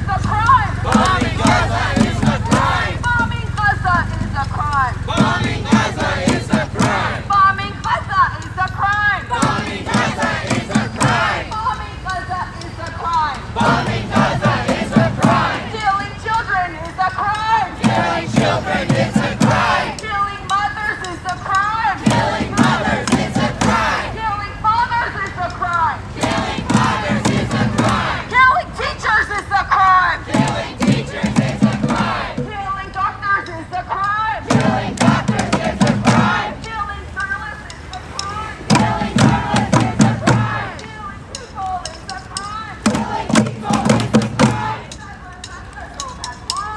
a crime. Bombing Gaza is a crime. Bombing Gaza is a crime. Bombing Gaza is a crime. Bombing Gaza is a crime. Bombing Gaza is a crime. Bombing Gaza is a crime. Bombing Gaza is a crime. Killing children is a crime. Killing children is a crime. Killing mothers is a crime. Killing mothers is a crime. Killing fathers is a crime. Killing fathers is a crime. Killing teachers is a crime. Killing teachers is a crime. Killing doctors is a crime. Killing doctors is a crime. Killing journalists is a crime. Killing journalists is a crime. Killing people is a crime. Killing people is a crime. Go back home.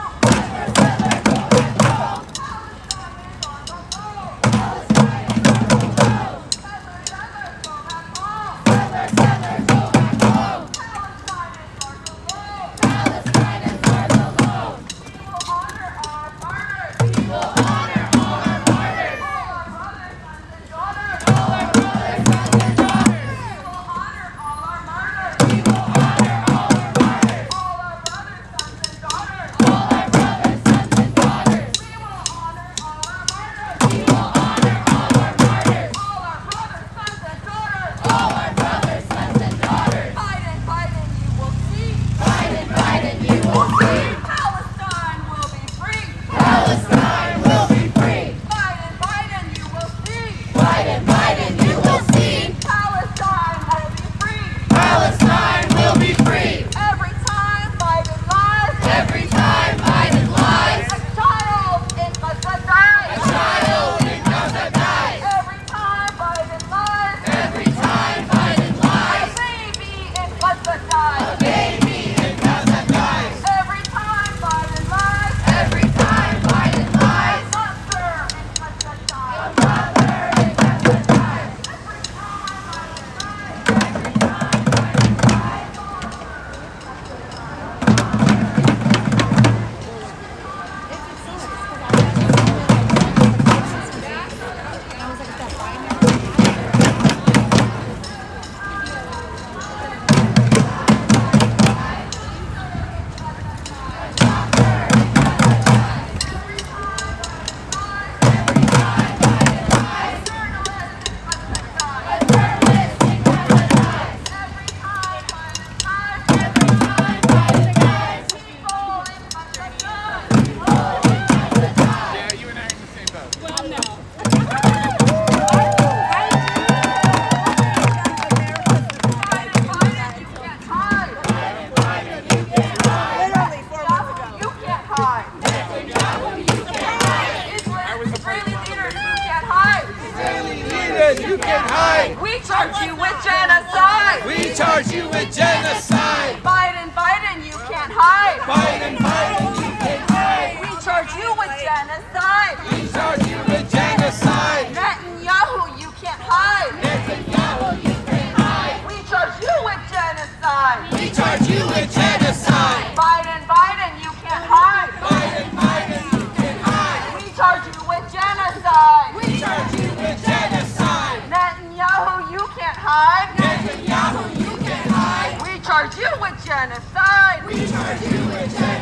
you can hide. We charge you with genocide. We charge you with genocide. Biden, Biden, you can't hide. Biden, Biden, you can hide. We charge you with genocide. We charge you with genocide. Netanyahu, you can't hide. Netanyahu, you can hide. We charge you with genocide. We charge you with genocide. Biden, Biden, you can't hide. Biden, Biden, you can hide. We charge you with genocide. We charge you with genocide. Netanyahu, you can't hide. Netanyahu, you can hide. We charge you with genocide. We charge you with genocide.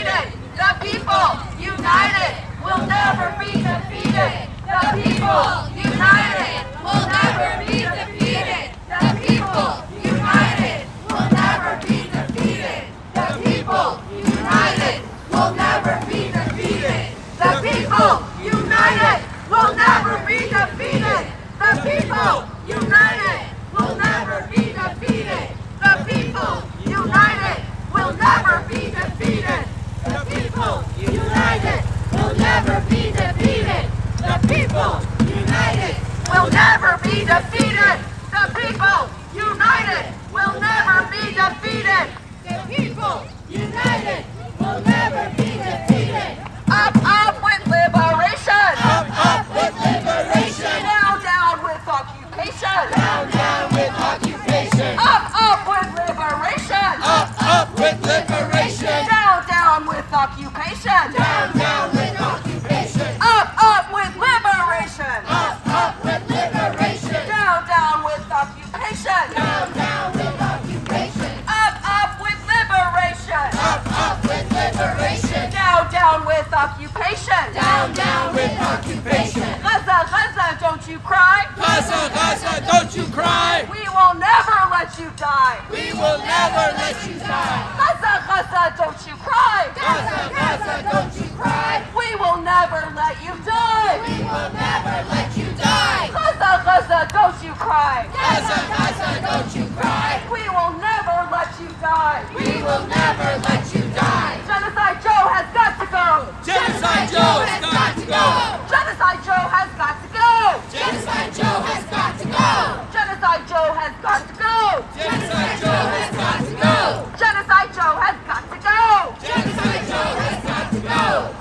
defeated. The people united will never be defeated. The people united will never be defeated. The people united will never be defeated. The people united will never be defeated. The people united will never be defeated. The people united will never be defeated. The people united will never be defeated. The people united will never be defeated. The people united will never be defeated. The people united will never be defeated. The people united will never be defeated. Up, up with liberation. Up, up with liberation. Down, down with occupation. Down, down with occupation. Up with liberation. Up with liberation. Down, down with occupation. Down, down with occupation. Up with liberation. Up with liberation. Down, down with occupation. Down, down with occupation. Up with liberation. Up with liberation. Down, down with occupation. Down, down with occupation. Gaza, Gaza, don't you cry. Gaza, Gaza, don't you cry. We will never let you die. We will never let you die. Gaza, Gaza, don't you cry. Gaza, Gaza, don't you cry. We will never let you die. We will never let you die. Gaza, Gaza, don't you cry. Gaza, Gaza, don't you cry. We will never let you die. We will never let you die. Genocide Joe has got to go. Genocide Joe has got to go. Genocide Joe has got to go. Genocide Joe has got to go. Genocide Joe has got to go. Genocide Joe has got to go. Genocide Joe has got to go. Genocide Joe has got to go.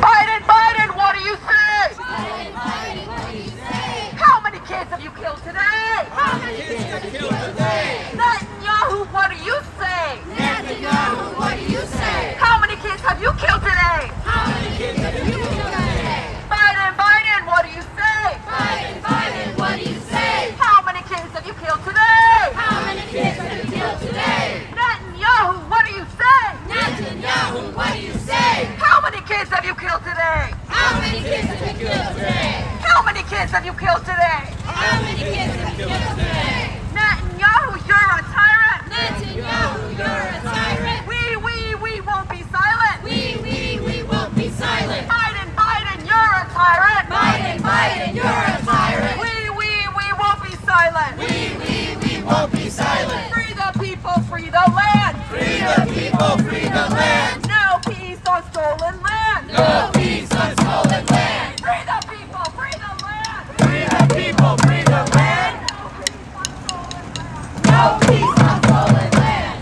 Biden, Biden, what do you say? Biden, Biden, what do you say? How many kids have you killed today? How many kids have you killed today? Netanyahu, what do you say? Netanyahu, what do you say? How many kids have you killed today? How many kids have you killed today? Biden, Biden, what do you say? Biden, Biden, what do you say? How many kids have you killed today? How many kids have you killed today? Netanyahu, what do you say? Netanyahu, what do you say? How many kids have you killed today? How many kids have you killed today? How many kids have you killed today? How many kids have you killed today? Netanyahu, you're a tyrant. Netanyahu, you're a tyrant. We won't be silent. We won't be silent. Biden, Biden, you're a tyrant. Biden, Biden, you're a tyrant. We won't be silent. We won't be silent. Free the people, free the land. Free the people, free the land. No peace on stolen land. No peace on stolen land. Free the people, free the land. Free the people, free the land. No peace on stolen land. No peace on stolen land.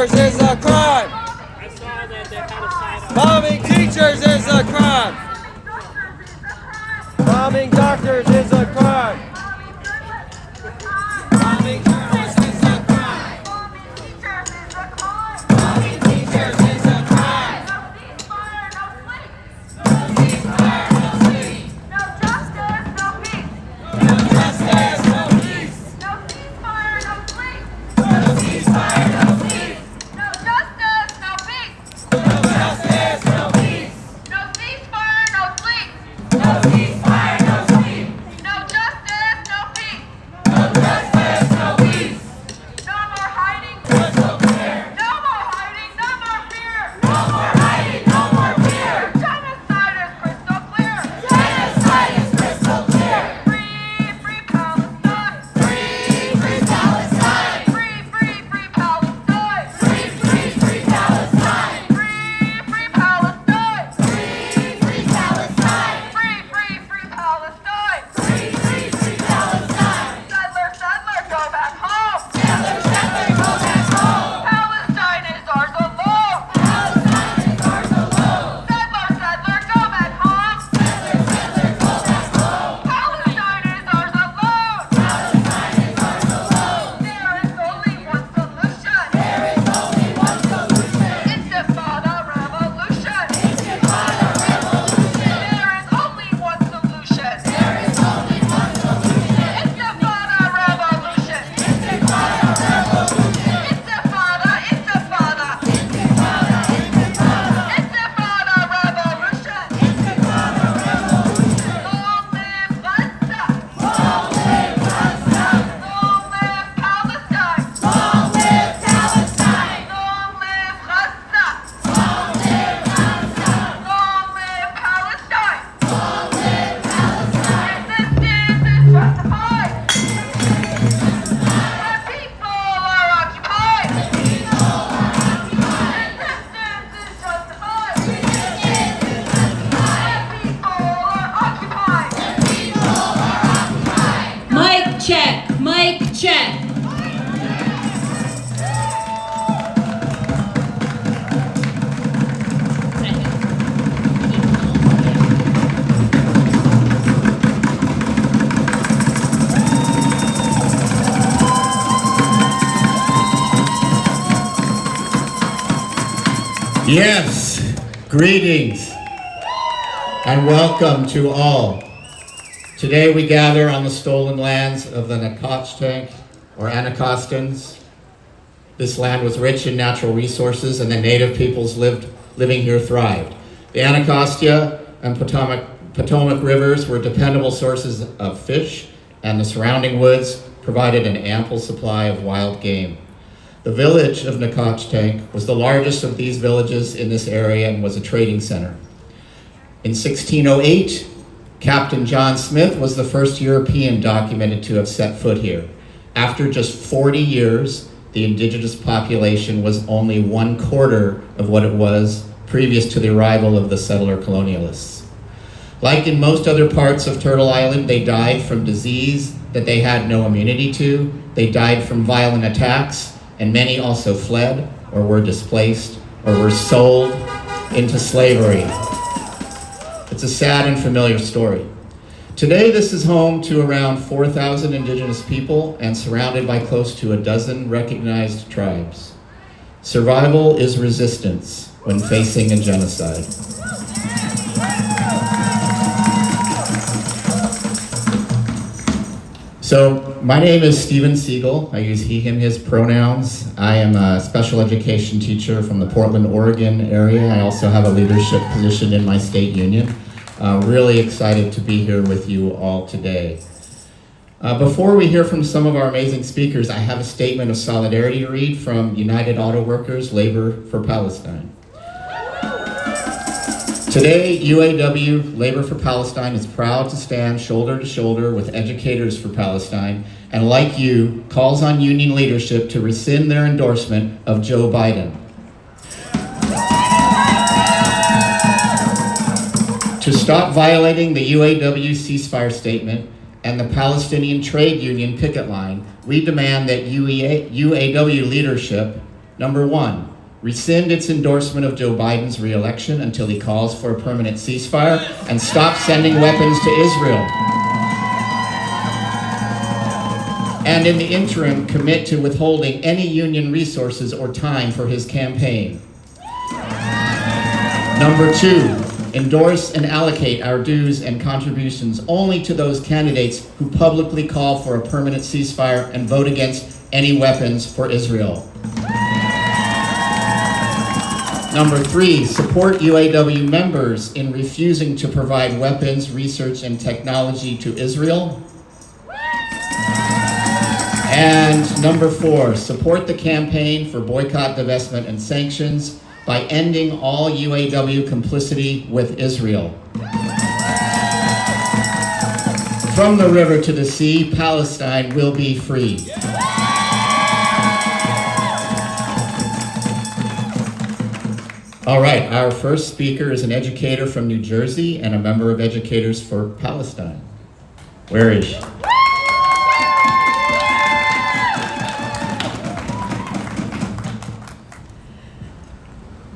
teachers is a crime. I saw that they had a sign up. Bombing teachers is a crime. Bombing doctors is a crime. Bombing journalists is a crime. Bombing teachers is a crime. No ceasefire, no sleep. No justice, no peace. No justice, no peace. No ceasefire, no sleep. No ceasefire, no sleep. No justice, no peace. No justice, no peace. No ceasefire, no sleep. No ceasefire, no sleep. No justice, no peace. No justice, no peace. No more hiding. Crystal clear. No more hiding. No more fear. No more hiding, no more fear. Genocide is crystal clear. Genocide is crystal clear. Free, free Palestine. Free, free Palestine. Free, free, free Palestine. Free, free, free Palestine. Free, free Palestine. Free, free Palestine. Free, free, free Palestine. Free, free, free Palestine. Settler, settler, go back home. Settler, settler, go back home. Palestine is ours alone. Palestine is ours alone. Settler, settler, go back home. Settler, settler, go back home. Palestine is ours alone. Palestine is ours alone. There is only one solution. There is only one solution. Intifada revolution. Intifada revolution. There is only one solution. There is only one solution. Intifada revolution. Intifada revolution. Intifada, intifada. Intifada, intifada. Intifada revolution. Intifada revolution. Long live Gaza. Long live Gaza. Long live Palestine. Long live Palestine. Long live Gaza. Long live Gaza. Long live Palestine. Long live Palestine. Resistance is justified. The people are occupied. Resistance is justified. The people are occupied. Mic check, mic check. Yes, greetings and welcome to all. Today we gather on the stolen lands of the Nakach or Anacostans. This land was rich in natural resources and the native peoples living here thrived. The Anacostia and Potomac rivers were dependable sources of fish, and the surrounding woods provided an ample supply of wild game. The village of Nakach was the largest of these villages in this area and was a trading center. In 1608, Captain John Smith was the first European documented to have set foot here. After just 40 years, the indigenous population was only 1/4 of what it was previous to the arrival of the settler colonialists. Like in most other parts of Turtle Island, they died from disease that they had no immunity to. They died from violent attacks, and many also fled or were displaced or were sold into slavery. It's a sad and familiar story. Today, this is home to around 4,000 indigenous people and surrounded by close to a dozen recognized tribes. Survival is resistance when facing a genocide. So, my name is Steven Siegel. I use he, him, his pronouns. I am a special education teacher from the Portland, Oregon area. I also have a leadership position in my state union. Really excited to be here with you all today. Before we hear from some of our amazing speakers, I have a statement of solidarity to read from United Auto Workers Labor for Palestine. Today, UAW Labor for Palestine is proud to stand shoulder to shoulder with Educators for Palestine, and like you, calls on union leadership to rescind their endorsement of Joe Biden. To stop violating the UAW ceasefire statement and the Palestinian Trade Union picket line, we demand that UAW leadership Number 1, rescind its endorsement of Joe Biden's re-election until he calls for a permanent ceasefire and stop sending weapons to Israel. And in the interim, commit to withholding any union resources or time for his campaign. Number 2, endorse and allocate our dues and contributions only to those candidates who publicly call for a permanent ceasefire and vote against any weapons for Israel. Number 3, support UAW members in refusing to provide weapons, research, and technology to Israel. And number 4, support the campaign for boycott, divestment, and sanctions by ending all UAW complicity with Israel. From the river to the sea, Palestine will be free. All right, our first speaker is an educator from New Jersey and a member of Educators for Palestine. Where is she?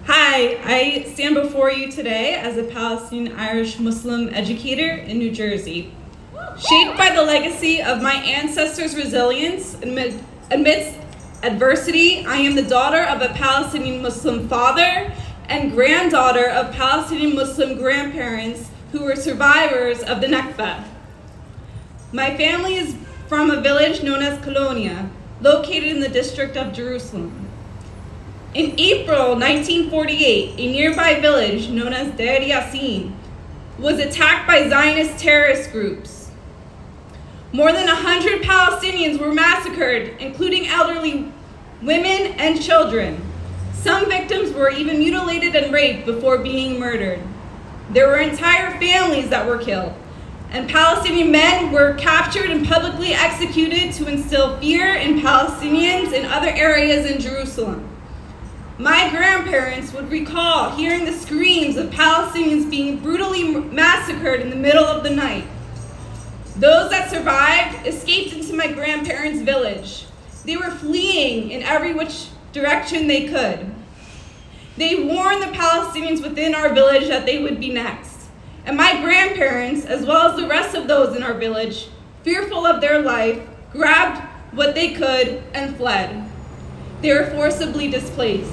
Hi, I stand before you today as a Palestinian Irish Muslim educator in New Jersey. Shaped by the legacy of my ancestors' resilience amidst adversity, I am the daughter of a Palestinian Muslim father and granddaughter of Palestinian Muslim grandparents who were survivors of the Nakba. My family is from a village known as Colonia, located in the district of Jerusalem. In April 1948, a nearby village known as Deir Yassin was attacked by Zionist terrorist groups. More than 100 Palestinians were massacred, including elderly women and children. Some victims were even mutilated and raped before being murdered. There were entire families that were killed, and Palestinian men were captured and publicly executed to instill fear in Palestinians in other areas in Jerusalem. My grandparents would recall hearing the screams of Palestinians being brutally massacred in the middle of the night. Those that survived escaped into my grandparents' village. They were fleeing in every which direction they could. They warned the Palestinians within our village that they would be next. And my grandparents, as well as the rest of those in our village, fearful of their life, grabbed what they could and fled. They were forcibly displaced.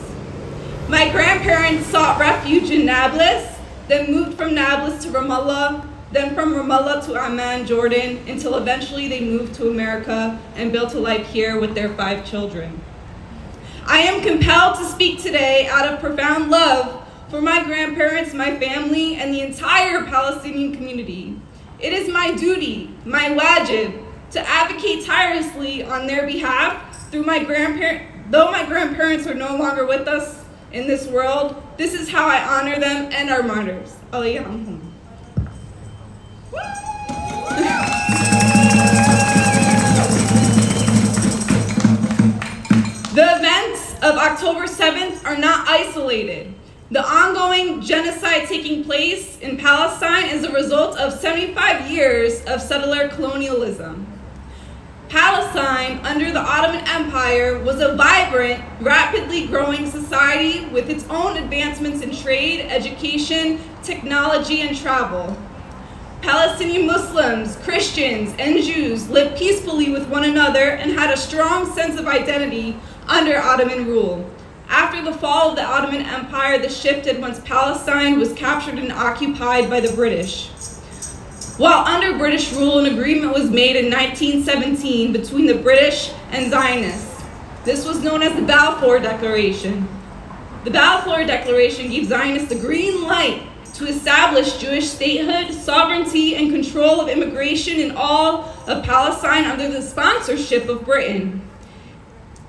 My grandparents sought refuge in Nablus, then moved from Nablus to Ramallah, then from Ramallah to Amman, Jordan, until eventually they moved to America and built a life here with their 5 children. I am compelled to speak today out of profound love for my grandparents, my family, and the entire Palestinian community. It is my duty, my wajib, to advocate tirelessly on their behalf through my grandparents. Though my grandparents are no longer with us in this world, this is how I honor them and our martyrs. Aliyah. The events of October 7th are not isolated. The ongoing genocide taking place in Palestine is a result of 75 years of settler colonialism. Palestine, under the Ottoman Empire, was a vibrant, rapidly growing society with its own advancements in trade, education, technology, and travel. Palestinian Muslims, Christians, and Jews lived peacefully with one another and had a strong sense of identity under Ottoman rule. After the fall of the Ottoman Empire, this shifted once Palestine was captured and occupied by the British. While under British rule, an agreement was made in 1917 between the British and Zionists. This was known as the Balfour Declaration. The Balfour Declaration gave Zionists the green light to establish Jewish statehood, sovereignty, and control of immigration in all of Palestine under the sponsorship of Britain.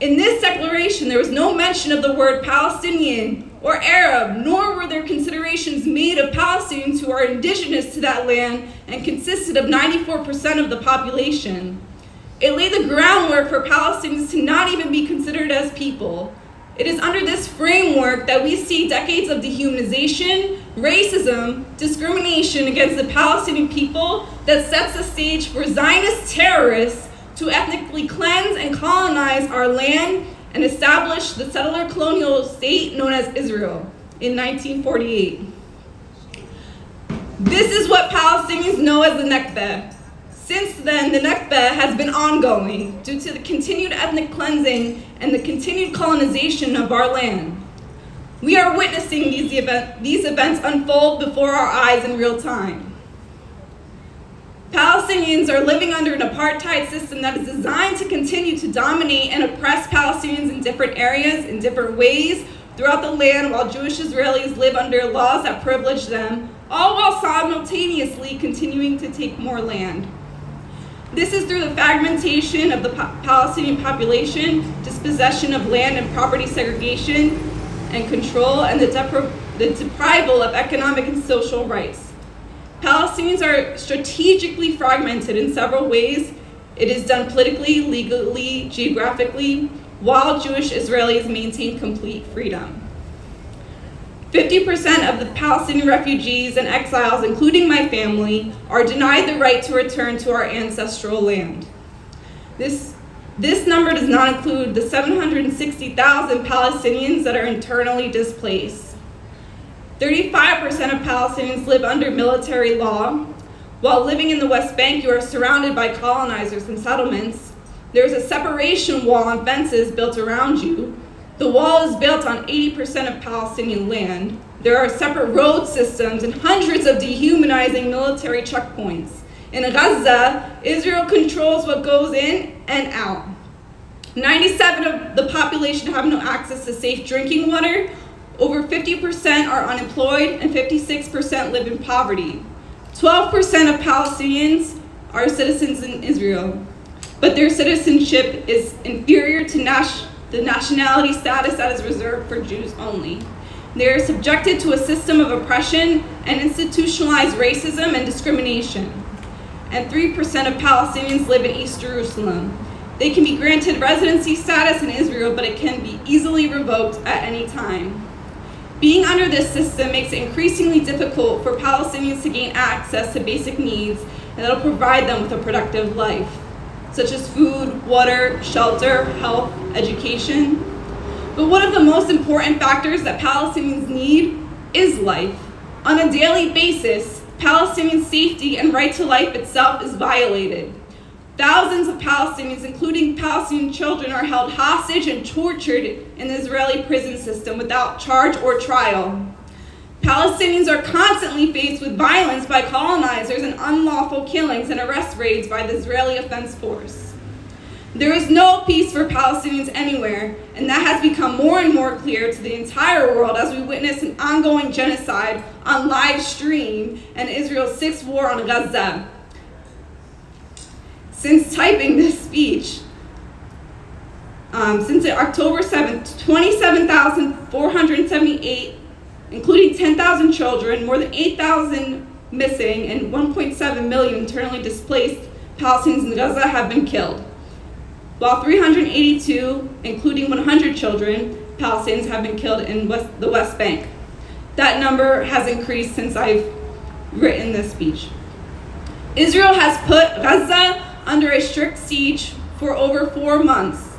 In this declaration, there was no mention of the word Palestinian or Arab, nor were there considerations made of Palestinians who are indigenous to that land and consisted of 94% of the population. It laid the groundwork for Palestinians to not even be considered as people. It is under this framework that we see decades of dehumanization, racism, discrimination against the Palestinian people that sets the stage for Zionist terrorists to ethnically cleanse and colonize our land and established the settler colonial state known as Israel in 1948. This is what Palestinians know as the Nakba. Since then, the Nakba has been ongoing due to the continued ethnic cleansing and the continued colonization of our land. We are witnessing these events unfold before our eyes in real time. Palestinians are living under an apartheid system that is designed to continue to dominate and oppress Palestinians in different areas, in different ways, throughout the land, while Jewish Israelis live under laws that privilege them, all while simultaneously continuing to take more land. This is through the fragmentation of the Palestinian population, dispossession of land and property segregation and control, and the deprival of economic and social rights. Palestinians are strategically fragmented in several ways. It is done politically, legally, geographically, while Jewish Israelis maintain complete freedom. 50% of the Palestinian refugees and exiles, including my family, are denied the right to return to our ancestral land. This number does not include the 760,000 Palestinians that are internally displaced. 35% of Palestinians live under military law. While living in the West Bank, you are surrounded by colonizers and settlements. There is a separation wall and fences built around you. The wall is built on 80% of Palestinian land. There are separate road systems and hundreds of dehumanizing military checkpoints. In Gaza, Israel controls what goes in and out. 97% of the population have no access to safe drinking water. Over 50% are unemployed and 56% live in poverty. 12% of Palestinians are citizens in Israel, but their citizenship is inferior to the nationality status that is reserved for Jews only. They are subjected to a system of oppression and institutionalized racism and discrimination. And 3% of Palestinians live in East Jerusalem. They can be granted residency status in Israel, but it can be easily revoked at any time. Being under this system makes it increasingly difficult for Palestinians to gain access to basic needs that will provide them with a productive life, such as food, water, shelter, health, education. But one of the most important factors that Palestinians need is life. On a daily basis, Palestinian safety and right to life itself is violated. Thousands of Palestinians, including Palestinian children, are held hostage and tortured in the Israeli prison system without charge or trial. Palestinians are constantly faced with violence by colonizers and unlawful killings and arrest raids by the Israeli Defense Force. There is no peace for Palestinians anywhere, and that has become more and more clear to the entire world as we witness an ongoing genocide on live stream and Israel's sixth war on Gaza. Since typing this speech, since October 7th, 27,478, including 10,000 children, more than 8,000 missing, and 1.7 million internally displaced Palestinians in Gaza have been killed, while 382, including 100 children, Palestinians have been killed in the West Bank. That number has increased since I've written this speech. Israel has put Gaza under a strict siege for over 4 months.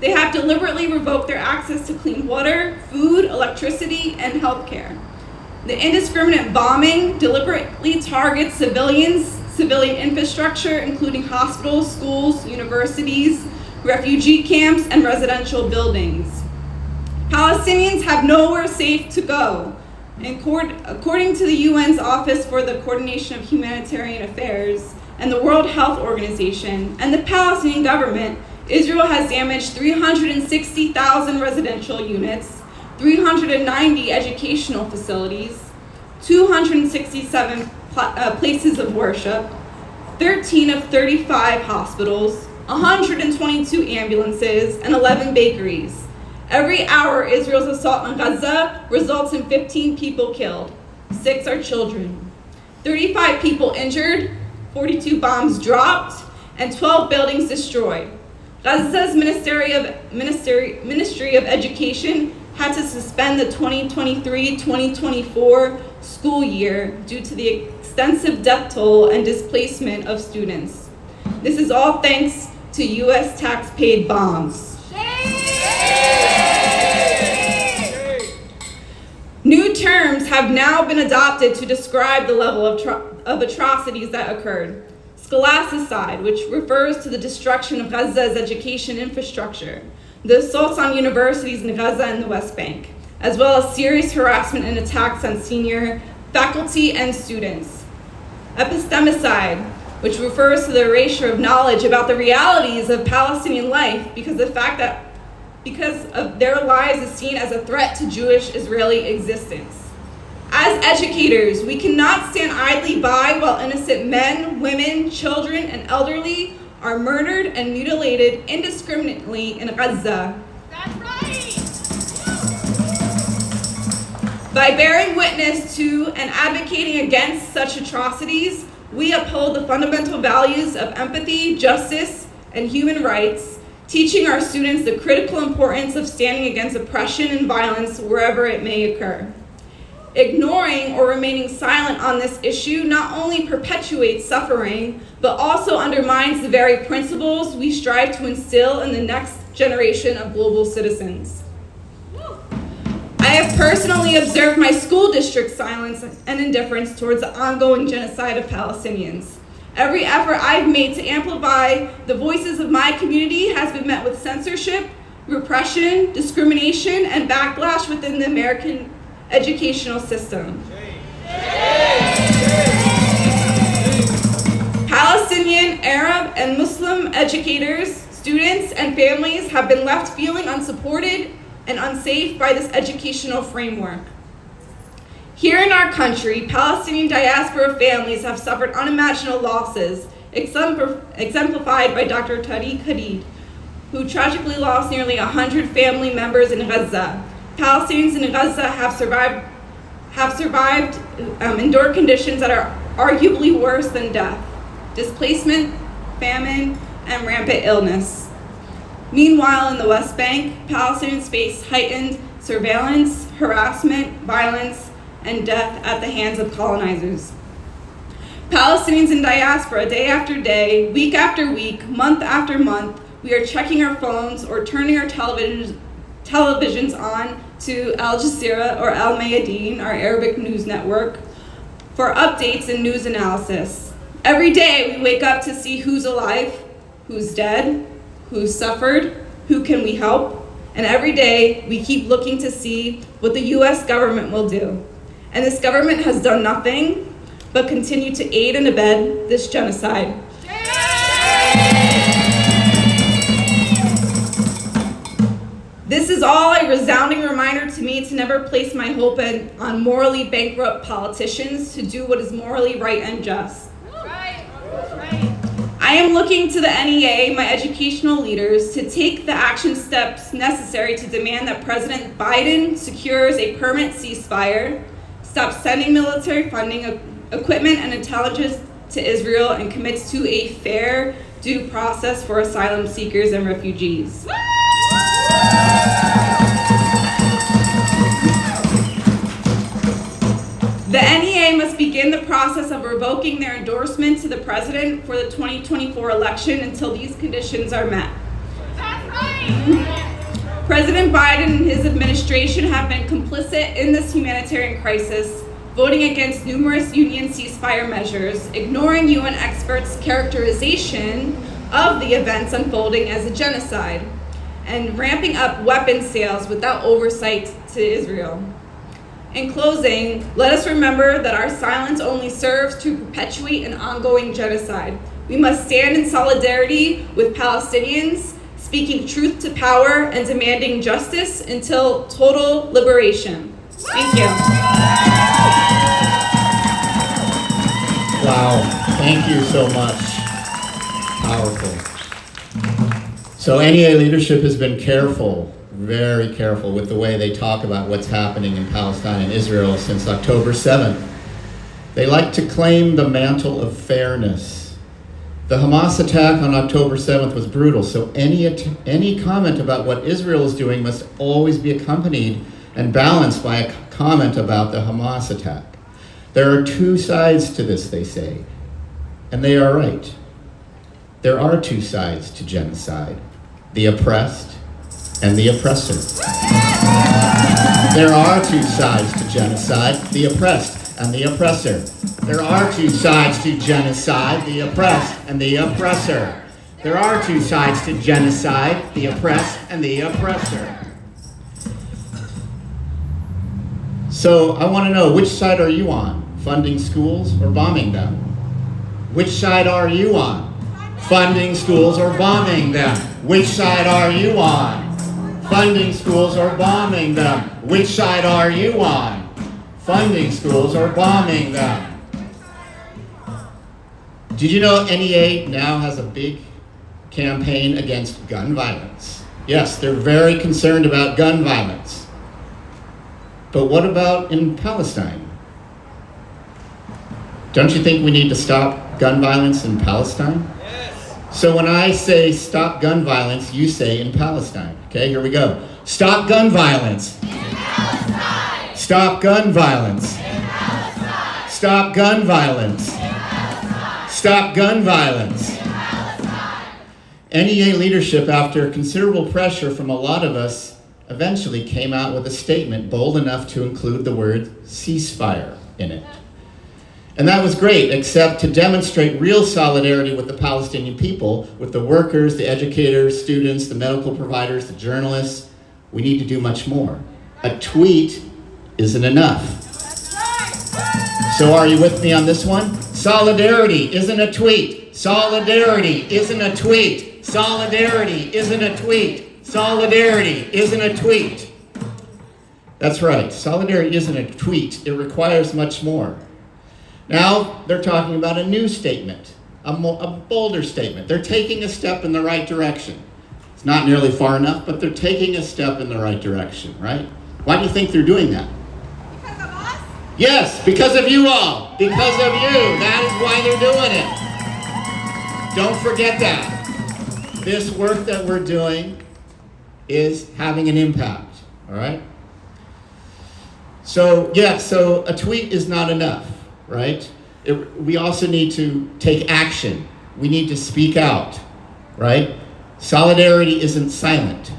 They have deliberately revoked their access to clean water, food, electricity, and healthcare. The indiscriminate bombing deliberately targets civilian infrastructure, including hospitals, schools, universities, refugee camps, and residential buildings. Palestinians have nowhere safe to go. According to the UN's Office for the Coordination of Humanitarian Affairs and the World Health Organization and the Palestinian government, Israel has damaged 360,000 residential units, 390 educational facilities, 267 places of worship, 13 of 35 hospitals, 122 ambulances, and 11 bakeries. Every hour, Israel's assault on Gaza results in 15 people killed. 6 are children. 35 people injured, 42 bombs dropped, and 12 buildings destroyed. Gaza's Ministry of Education had to suspend the 2023-2024 school year due to the extensive death toll and displacement of students. This is all thanks to U.S. tax-paid bombs. New terms have now been adopted to describe the level of atrocities that occurred. Scholasticide, which refers to the destruction of Gaza's education infrastructure, the assaults on universities in Gaza and the West Bank, as well as serious harassment and attacks on senior faculty and students. Epistemicide, which refers to the erasure of knowledge about the realities of Palestinian life because of their lives is seen as a threat to Jewish-Israeli existence. As educators, we cannot stand idly by while innocent men, women, children, and elderly are murdered and mutilated indiscriminately in Gaza. That's right! By bearing witness to and advocating against such atrocities, we uphold the fundamental values of empathy, justice, and human rights, teaching our students the critical importance of standing against oppression and violence wherever it may occur. Ignoring or remaining silent on this issue not only perpetuates suffering, but also undermines the very principles we strive to instill in the next generation of global citizens. I have personally observed my school district's silence and indifference towards the ongoing genocide of Palestinians. Every effort I've made to amplify the voices of my community has been met with censorship, repression, discrimination, and backlash within the American educational system. Palestinian, Arab, and Muslim educators, students, and families have been left feeling unsupported and unsafe by this educational framework. Here in our country, Palestinian diaspora families have suffered unimaginable losses, exemplified by Dr. Tariq Hadid, who tragically lost nearly 100 family members in Gaza. Palestinians in Gaza have survived endured conditions that are arguably worse than death: displacement, famine, and rampant illness. Meanwhile, in the West Bank, Palestinians face heightened surveillance, harassment, violence, and death at the hands of colonizers. Palestinians in diaspora, day after day, week after week, month after month, we are checking our phones or turning our televisions on to Al Jazeera or Al Mayadeen, our Arabic news network, for updates and news analysis. Every day we wake up to see who's alive, who's dead, who's suffered, who can we help, and every day we keep looking to see what the US government will do. And this government has done nothing but continue to aid and abet this genocide. This is all a resounding reminder to me to never place my hope on morally bankrupt politicians to do what is morally right and just. Right. I am looking to the NEA, my educational leaders, to take the action steps necessary to demand that President Biden secures a permanent ceasefire, stops sending military funding, equipment, and intelligence to Israel, and commits to a fair due process for asylum seekers and refugees. The NEA must begin the process of revoking their endorsement to the president for the 2024 election until these conditions are met. That's right! President Biden and his administration have been complicit in this humanitarian crisis, voting against numerous union ceasefire measures, ignoring UN experts' characterization of the events unfolding as a genocide, and ramping up weapons sales without oversight to Israel. In closing, let us remember that our silence only serves to perpetuate an ongoing genocide. We must stand in solidarity with Palestinians, speaking truth to power and demanding justice until total liberation. Thank you. Wow, thank you so much. Powerful. So NEA leadership has been careful, very careful with the way they talk about what's happening in Palestine and Israel since October 7th. They like to claim the mantle of fairness. The Hamas attack on October 7th was brutal, so any comment about what Israel is doing must always be accompanied and balanced by a comment about the Hamas attack. There are two sides to this, they say, and they are right. There are two sides to genocide: the oppressed and the oppressor. There are two sides to genocide, the oppressed and the oppressor. There are two sides to genocide, the oppressed and the oppressor. There are two sides to genocide, the oppressed and the oppressor. So I want to know, which side are you on? Funding schools or bombing them? Which side are you on? Funding schools or bombing them? Which side are you on? Funding schools or bombing them? Which side are you on? Funding schools or bombing them? Did you know NEA now has a big campaign against gun violence? Yes, they're very concerned about gun violence. But what about in Palestine? Don't you think we need to stop gun violence in Palestine? Yes. So when I say stop gun violence, you say in Palestine. Okay, here we go. Stop gun violence. In Palestine. Stop gun violence. In Palestine. Stop gun violence. In Palestine. Stop gun violence. In Palestine. NEA leadership, after considerable pressure from a lot of us, eventually came out with a statement bold enough to include the word ceasefire in it. And that was great, except to demonstrate real solidarity with the Palestinian people, with the workers, the educators, students, the medical providers, the journalists. We need to do much more. A tweet isn't enough. So are you with me on this one? Solidarity isn't a tweet. Solidarity isn't a tweet. Solidarity isn't a tweet. Solidarity isn't a tweet. That's right, solidarity isn't a tweet. It requires much more. Now they're talking about a new statement, a bolder statement. They're taking a step in the right direction. It's not nearly far enough, but they're taking a step in the right direction, right? Why do you think they're doing that? Because of us? Yes, because of you all. Because of you. That is why they're doing it. Don't forget that. This work that we're doing is having an impact, all right? So, yeah, so a tweet is not enough, right? We also need to take action. We need to speak out, right? Solidarity isn't silent.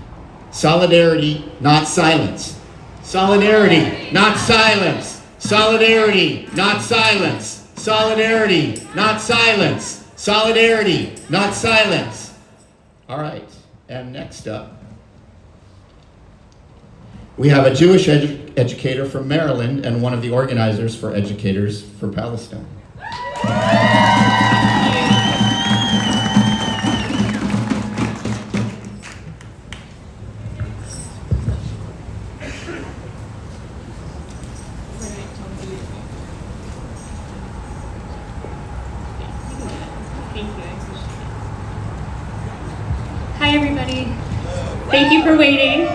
Solidarity, not silence. Solidarity, not silence. Solidarity, not silence. Solidarity, not silence. Solidarity, not silence. All right, and next up, we have a Jewish educator from Maryland and one of the organizers for Educators for Palestine. Hi, everybody. Thank you for waiting.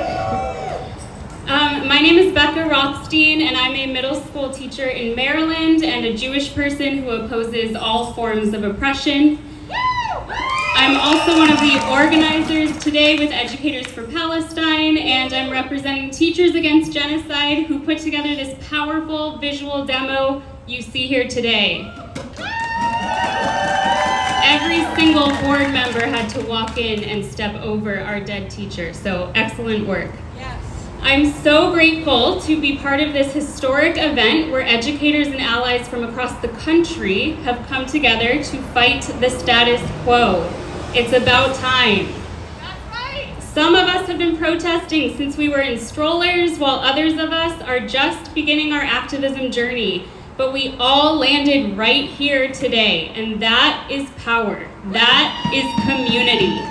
My name is Becca Rothstein, and I'm a middle school teacher in Maryland and a Jewish person who opposes all forms of oppression. I'm also one of the organizers today with Educators for Palestine, and I'm representing Teachers Against Genocide, who put together this powerful visual demo you see here today. Every single board member had to walk in and step over our dead teacher, so excellent work. I'm so grateful to be part of this historic event where educators and allies from across the country have come together to fight the status quo. It's about time. That's right. Some of us have been protesting since we were in strollers, while others of us are just beginning our activism journey. But we all landed right here today, and that is power. That is community.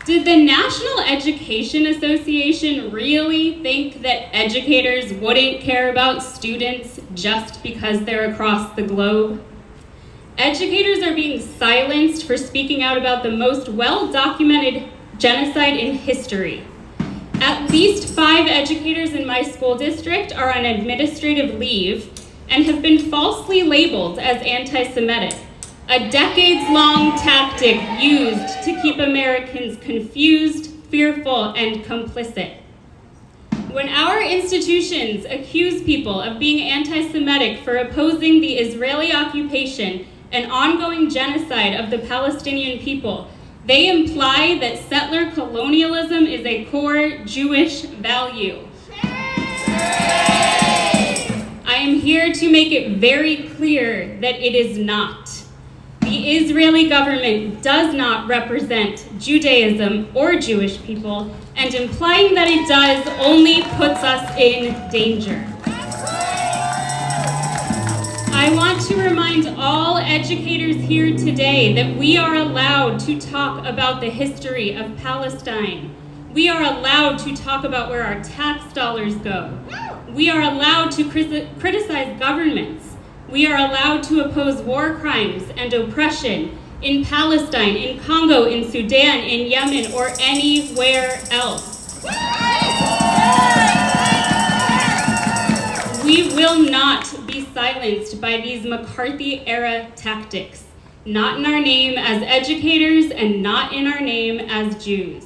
Did the National Education Association really think that educators wouldn't care about students just because they're across the globe? Educators are being silenced for speaking out about the most well-documented genocide in history. At least 5 educators in my school district are on administrative leave and have been falsely labeled as anti-Semitic. A decades-long tactic used to keep Americans confused, fearful, and complicit. When our institutions accuse people of being anti-Semitic for opposing the Israeli occupation and ongoing genocide of the Palestinian people, they imply that settler colonialism is a core Jewish value. I am here to make it very clear that it is not. The Israeli government does not represent Judaism or Jewish people, and implying that it does only puts us in danger. I want to remind all educators here today that we are allowed to talk about the history of Palestine. We are allowed to talk about where our tax dollars go. We are allowed to criticize governments. We are allowed to oppose war crimes and oppression in Palestine, in Congo, in Sudan, in Yemen, or anywhere else. We will not be silenced by these McCarthy-era tactics, not in our name as educators and not in our name as Jews.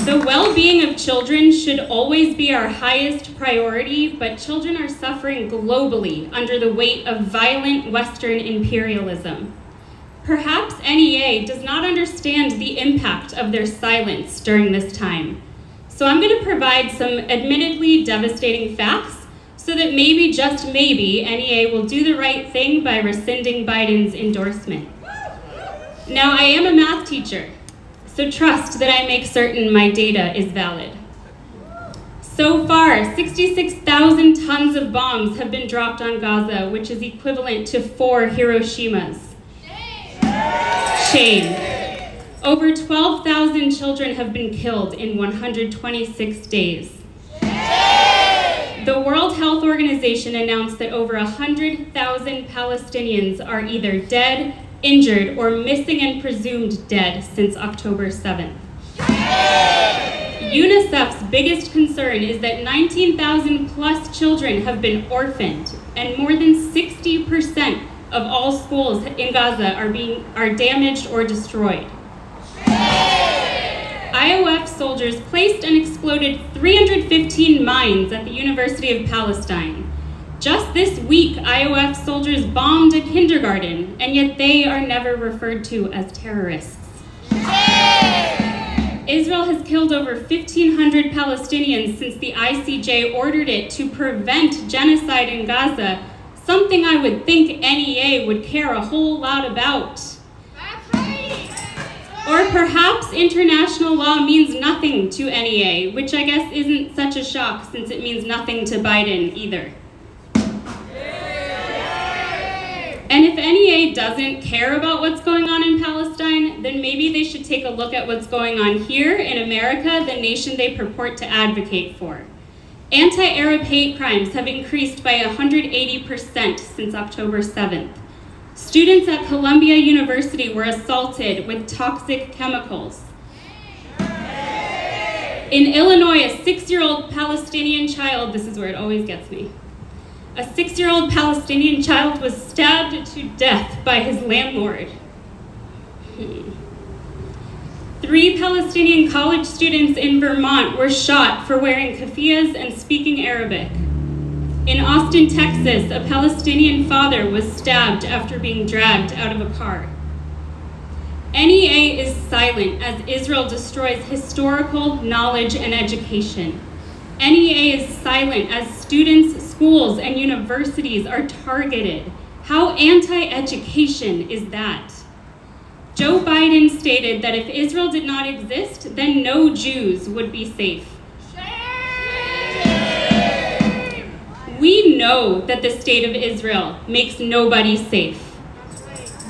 The well-being of children should always be our highest priority, but children are suffering globally under the weight of violent Western imperialism. Perhaps NEA does not understand the impact of their silence during this time. So I'm going to provide some admittedly devastating facts so that maybe, just maybe, NEA will do the right thing by rescinding Biden's endorsement. Now, I am a math teacher, so trust that I make certain my data is valid. So far, 66,000 tons of bombs have been dropped on Gaza, which is equivalent to 4 Hiroshimas. Shame. Over 12,000 children have been killed in 126 days. The World Health Organization announced that over 100,000 Palestinians are either dead, injured, or missing and presumed dead since October 7th. UNICEF's biggest concern is that 19,000 plus children have been orphaned, and more than 60% of all schools in Gaza are damaged or destroyed. IOF soldiers placed and exploded 315 mines at the University of Palestine. Just this week, IOF soldiers bombed a kindergarten, and yet they are never referred to as terrorists. Israel has killed over 1,500 Palestinians since the ICJ ordered it to prevent genocide in Gaza, something I would think NEA would care a whole lot about. Or perhaps international law means nothing to NEA, which I guess isn't such a shock since it means nothing to Biden either. And if NEA doesn't care about what's going on in Palestine, then maybe they should take a look at what's going on here in America, the nation they purport to advocate for. Anti-Arab hate crimes have increased by 180% since October 7th. Students at Columbia University were assaulted with toxic chemicals. In Illinois, a 6-year-old Palestinian child, this is where it always gets me, a 6-year-old Palestinian child was stabbed to death by his landlord. 3 Palestinian college students in Vermont were shot for wearing keffiyehs and speaking Arabic. In Austin, Texas, a Palestinian father was stabbed after being dragged out of a car. NEA is silent as Israel destroys historical knowledge and education. NEA is silent as students, schools, and universities are targeted. How anti-education is that? Joe Biden stated that if Israel did not exist, then no Jews would be safe. We know that the state of Israel makes nobody safe.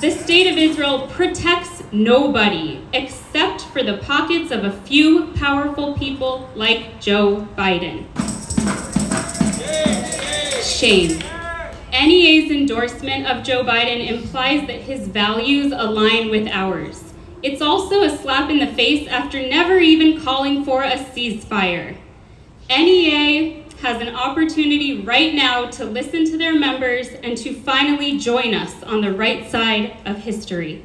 The state of Israel protects nobody except for the pockets of a few powerful people like Joe Biden. Shame. NEA's endorsement of Joe Biden implies that his values align with ours. It's also a slap in the face after never even calling for a ceasefire. NEA has an opportunity right now to listen to their members and to finally join us on the right side of history.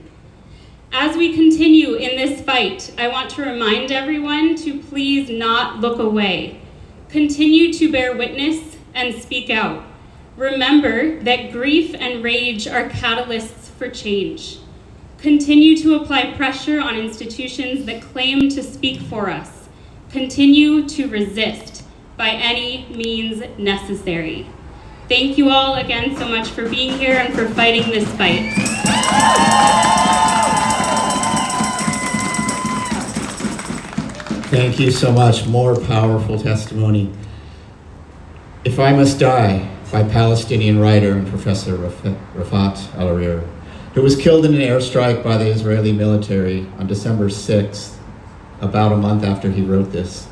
As we continue in this fight, I want to remind everyone to please not look away. Continue to bear witness and speak out. Remember that grief and rage are catalysts for change. Continue to apply pressure on institutions that claim to speak for us. continue to resist by any means necessary. Thank you all again so much for being here and for fighting this fight. Thank you so much. More powerful testimony. If I Must Die, by Palestinian writer and professor Rafat, Aler, who was killed in an airstrike by the Israeli military on December 6th, about a month after he wrote this.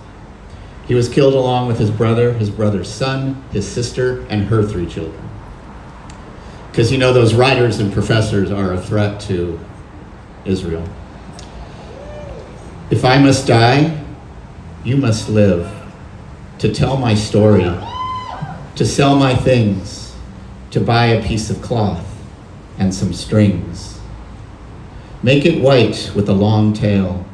He was killed along with his brother's son, his sister, and her 3 children. Because you know those writers and professors are a threat to Israel. If I must die, you must live, to tell my story, to sell my things, to buy a piece of cloth and some strings. Make it white with a long tail,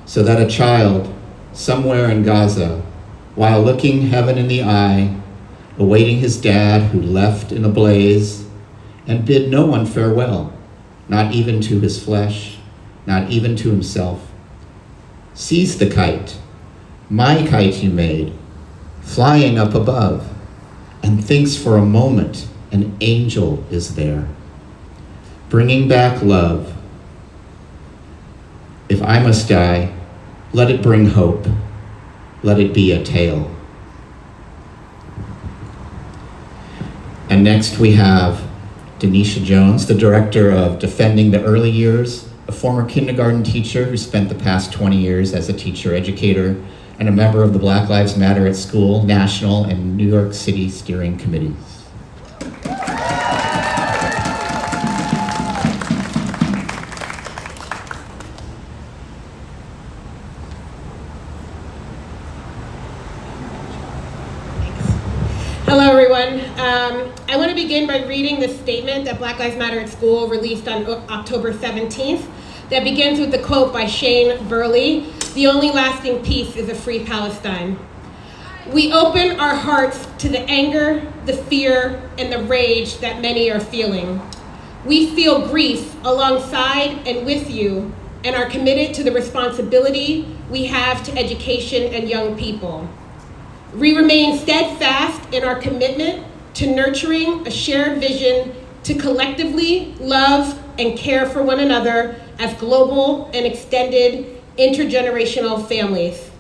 so that a child somewhere in Gaza, while looking heaven in the eye, awaiting his dad who left in a blaze, and bid no one farewell, not even to his flesh, not even to himself, sees the kite, my kite you made, flying up above, and thinks for a moment an angel is there, bringing back love. If I must die, let it bring hope. Let it be a tale. And next we have Denisha Jones, the director of Defending the Early Years, a former kindergarten teacher who spent the past 20 years as a teacher educator and a member of the Black Lives Matter at School National and New York City steering committees. Hello, everyone. I want to begin by reading the statement that Black Lives Matter at School released on October 17th that begins with the quote by Shane Burley, "The only lasting peace is a free Palestine." We open our hearts to the anger, the fear, and the rage that many are feeling. We feel grief alongside and with you and are committed to the responsibility we have to education and young people. We remain steadfast in our commitment to nurturing a shared vision to collectively love and care for one another as global and extended intergenerational families.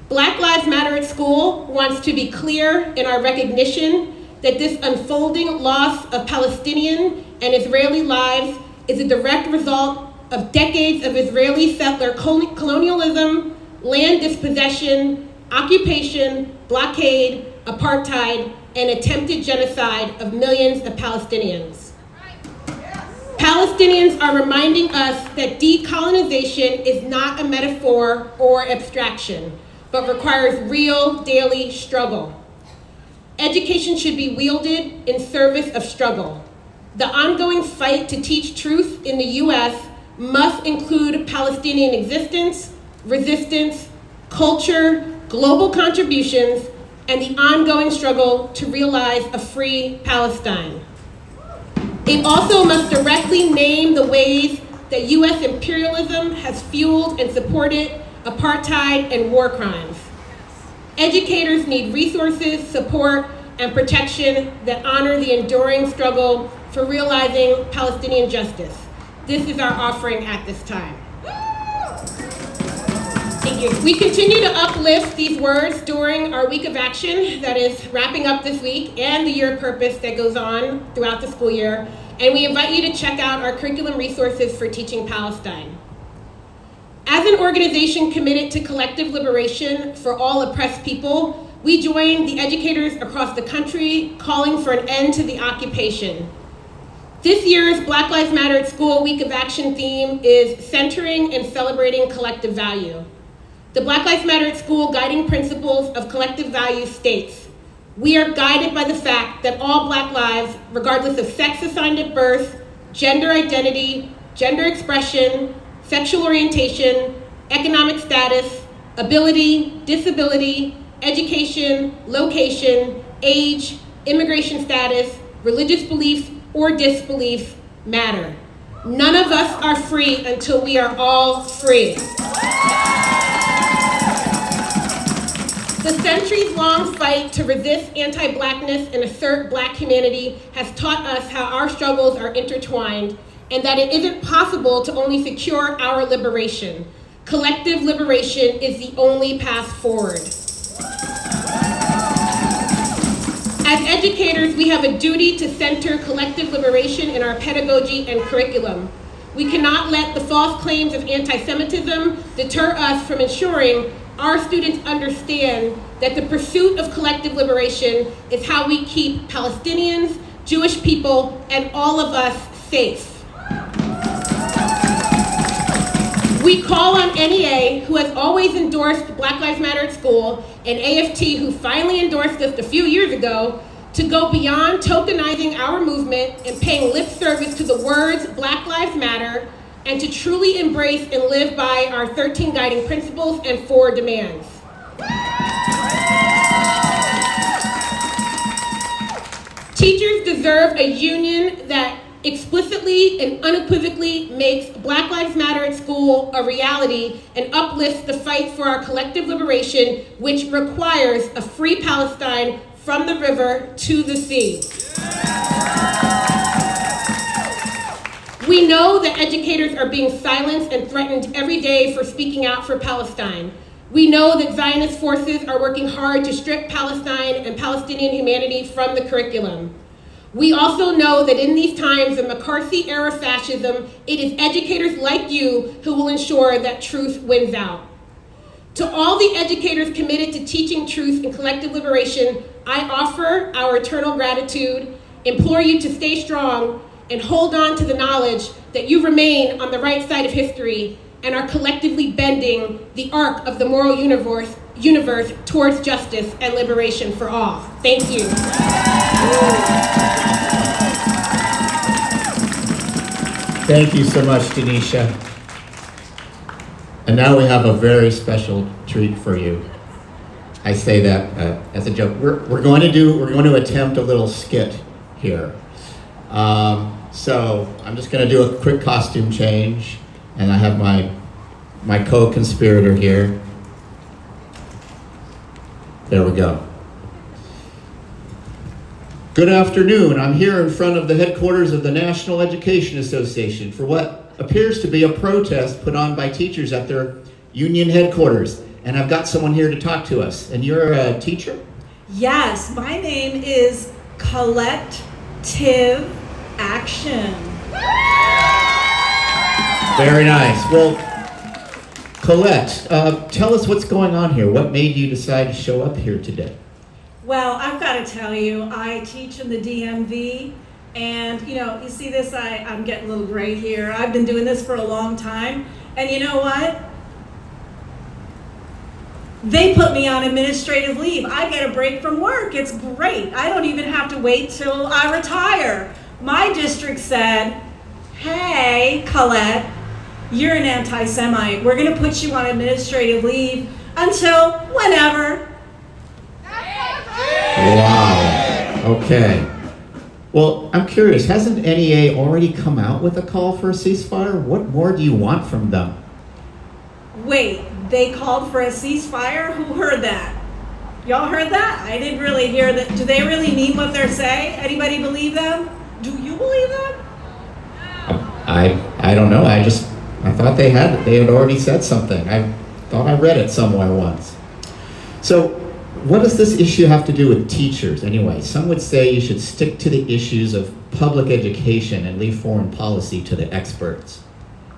Black Lives Matter at School wants to be clear in our recognition that this unfolding loss of Palestinian and Israeli lives is a direct result of decades of Israeli settler colonialism, land dispossession, occupation, blockade, apartheid, and attempted genocide of millions of Palestinians. Palestinians are reminding us that decolonization is not a metaphor or abstraction, but requires real daily struggle. Education should be wielded in service of struggle. The ongoing fight to teach truth in the US must include Palestinian existence, resistance, culture, global contributions, and the ongoing struggle to realize a free Palestine. It also must directly name the ways that US imperialism has fueled and supported apartheid and war crimes. Educators need resources, support, and protection that honor the enduring struggle for realizing Palestinian justice. This is our offering at this time. Thank you. We continue to uplift these words during our week of action that is wrapping up this week and the year of purpose that goes on throughout the school year. And we invite you to check out our curriculum resources for teaching Palestine. As an organization committed to collective liberation for all oppressed people, we join the educators across the country calling for an end to the occupation. This year's Black Lives Matter at School Week of Action theme is centering and celebrating collective value. The Black Lives Matter at School guiding principles of collective value states, we are guided by the fact that all Black lives, regardless of sex assigned at birth, gender identity, gender expression, sexual orientation, economic status, ability, disability, education, location, age, immigration status, religious beliefs, or disbeliefs matter. None of us are free until we are all free. The centuries-long fight to resist anti-blackness and assert black humanity has taught us how our struggles are intertwined and that it isn't possible to only secure our liberation. Collective liberation is the only path forward. As educators, we have a duty to center collective liberation in our pedagogy and curriculum. We cannot let the false claims of anti-Semitism deter us from ensuring our students understand that the pursuit of collective liberation is how we keep Palestinians, Jewish people, and all of us safe. We call on NEA, who has always endorsed Black Lives Matter at school, and AFT, who finally endorsed us a few years ago, to go beyond tokenizing our movement and paying lip service to the words Black Lives Matter, and to truly embrace and live by our 13 guiding principles and 4 demands. Teachers deserve a union that explicitly and unequivocally makes Black Lives Matter at school a reality and uplifts the fight for our collective liberation, which requires a free Palestine from the river to the sea. We know that educators are being silenced and threatened every day for speaking out for Palestine. We know that Zionist forces are working hard to strip Palestine and Palestinian humanity from the curriculum. We also know that in these times of McCarthy-era fascism, it is educators like you who will ensure that truth wins out. To all the educators committed to teaching truth and collective liberation, I offer our eternal gratitude, implore you to stay strong, and hold on to the knowledge that you remain on the right side of history and are collectively bending the arc of the moral universe towards justice and liberation for all. Thank you. Thank you so much, Denisha. And now we have a very special treat for you. I say that as a joke. We're going to attempt a little skit here. So I'm just going to do a quick costume change, and I have my co-conspirator here. There we go. Good afternoon. I'm here in front of the headquarters of the National Education Association for what appears to be a protest put on by teachers at their union headquarters. And I've got someone here to talk to us. And you're a teacher? Yes, my name is Collective Action. Very nice. Well, Colette, tell us what's going on here. What made you decide to show up here today? Well, I've got to tell you, I teach in the DMV, and you see this, I'm getting a little gray here. I've been doing this for a long time, and you know what? They put me on administrative leave. I get a break from work. It's great. I don't even have to wait till I retire. My district said, hey, Colette, you're an anti-Semite. We're going to put you on administrative leave until whenever. Wow. Okay. Well, I'm curious, hasn't NEA already come out with a call for a ceasefire? What more do you want from them? Wait, they called for a ceasefire? Who heard that? Y'all heard that? I didn't really hear that. Do they really mean what they're saying? Anybody believe them? Do you believe them? I don't know. I thought they had already said something. I thought I read it somewhere once. So what does this issue have to do with teachers anyway? Some would say you should stick to the issues of public education and leave foreign policy to the experts.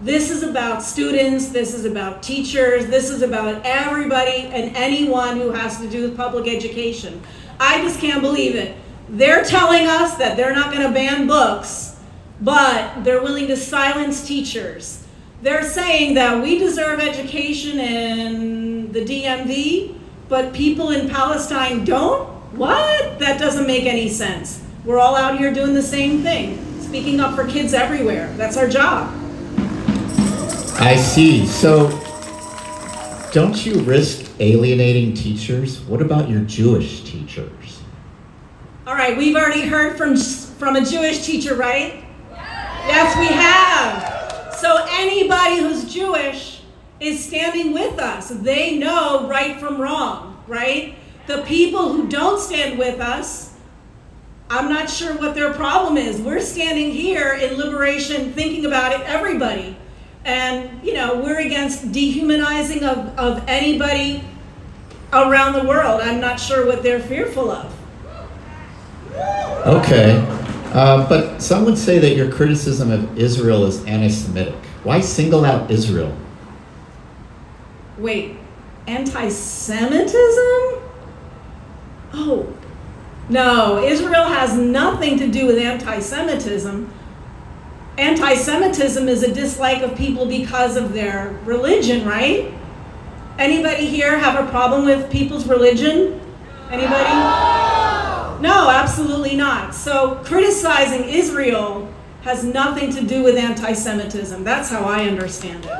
This is about students, this is about teachers, this is about everybody and anyone who has to do with public education. I just can't believe it. They're telling us that they're not going to ban books, but they're willing to silence teachers. They're saying that we deserve education in the DMV, but people in Palestine don't? What? That doesn't make any sense. We're all out here doing the same thing, speaking up for kids everywhere. That's our job. I see. So, don't you risk alienating teachers? What about your Jewish teachers? All right, we've already heard from a Jewish teacher, right? Yes, we have. So anybody who's Jewish is standing with us. They know right from wrong. right? The people who don't stand with us, I'm not sure what their problem is. We're standing here in liberation, thinking about it, everybody. And, you know, we're against dehumanizing of anybody around the world. I'm not sure what they're fearful of. Okay, but some would say that your criticism of Israel is anti-Semitic. Why single out Israel? Wait, anti-Semitism? Oh, no, Israel has nothing to do with anti-Semitism. Anti-Semitism is a dislike of people because of their religion, right? Anybody here have a problem with people's religion? Anybody? No, absolutely not. So criticizing Israel has nothing to do with anti-Semitism. That's how I understand it.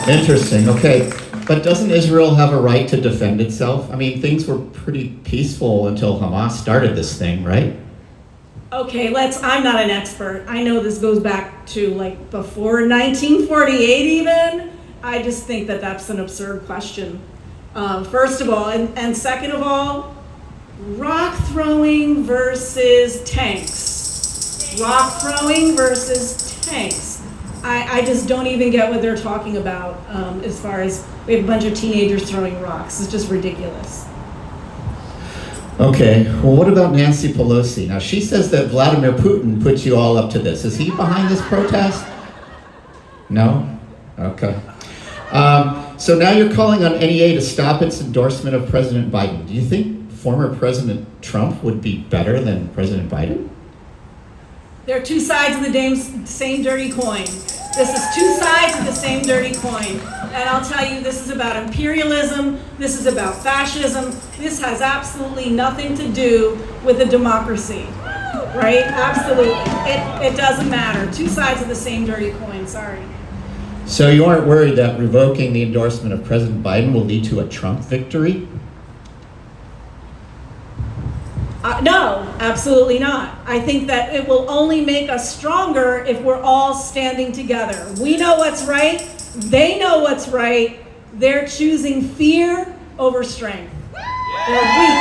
Interesting, okay. But doesn't Israel have a right to defend itself? I mean, things were pretty peaceful until Hamas started this thing, right? Okay, I'm not an expert. I know this goes back to like before 1948 even. I just think that that's an absurd question. First of all, and second of all, rock throwing versus tanks. Rock throwing versus tanks. I just don't even get what they're talking about as far as we have a bunch of teenagers throwing rocks. It's just ridiculous. Okay, well, what about Nancy Pelosi? Now, she says that Vladimir Putin put you all up to this. Is he behind this protest? No? Okay. So now you're calling on NEA to stop its endorsement of President Biden. Do you think former President Trump would be better than President Biden? There are two sides of the same dirty coin. This is two sides of the same dirty coin. And I'll tell you, this is about imperialism, this is about fascism, this has absolutely nothing to do with a democracy, right? Absolutely. It doesn't matter. Two sides of the same dirty coin, sorry. So you aren't worried that revoking the endorsement of President Biden will lead to a Trump victory? No, absolutely not. I think that it will only make us stronger if we're all standing together. We know what's right. They know what's right. They're choosing fear over strength. They're weak.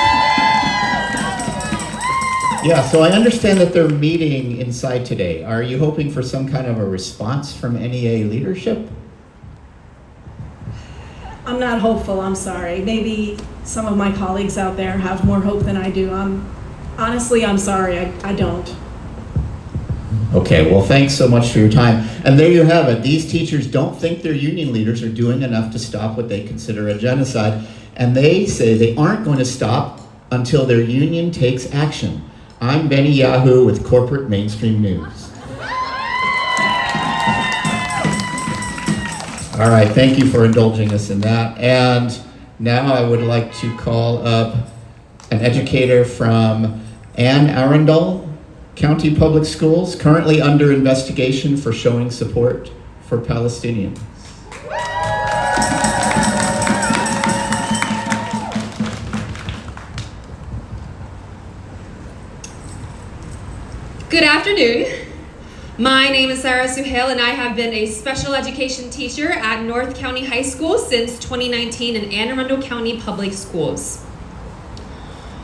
Yeah, so I understand that they're meeting inside today. Are you hoping for some kind of a response from NEA leadership? I'm not hopeful, I'm sorry. Maybe some of my colleagues out there have more hope than I do. Honestly, I'm sorry, I don't. Okay, well, thanks so much for your time. And there you have it. These teachers don't think their union leaders are doing enough to stop what they consider a genocide. And they say they aren't going to stop until their union takes action. I'm Benny Yahoo with Corporate Mainstream News. All right, thank you for indulging us in that. And now I would like to call up an educator from Anne Arundel County Public Schools, currently under investigation for showing support for Palestinians. Good afternoon. My name is Sarah Suhail and I have been a special education teacher at North County High School since 2019 in Anne Arundel County Public Schools.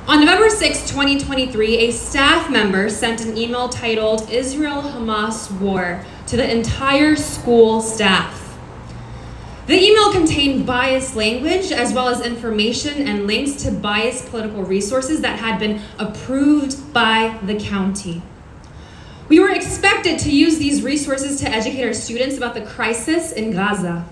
On November 6, 2023, a staff member sent an email titled Israel-Hamas War to the entire school staff. The email contained biased language as well as information and links to biased political resources that had been approved by the county. We were expected to use these resources to educate our students about the crisis in Gaza.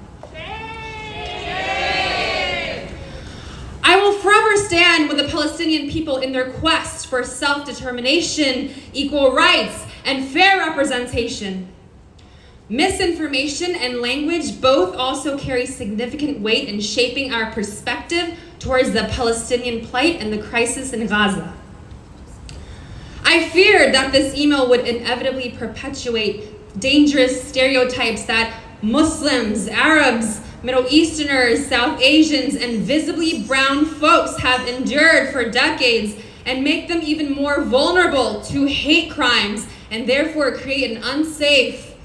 I will forever stand with the Palestinian people in their quest for self-determination, equal rights, and fair representation. Misinformation and language both also carry significant weight in shaping our perspective towards the Palestinian plight and the crisis in Gaza. I feared that this email would inevitably perpetuate dangerous stereotypes that Muslims, Arabs, Middle Easterners, South Asians, and visibly brown folks have endured for decades and make them even more vulnerable to hate crimes and therefore create an unsafe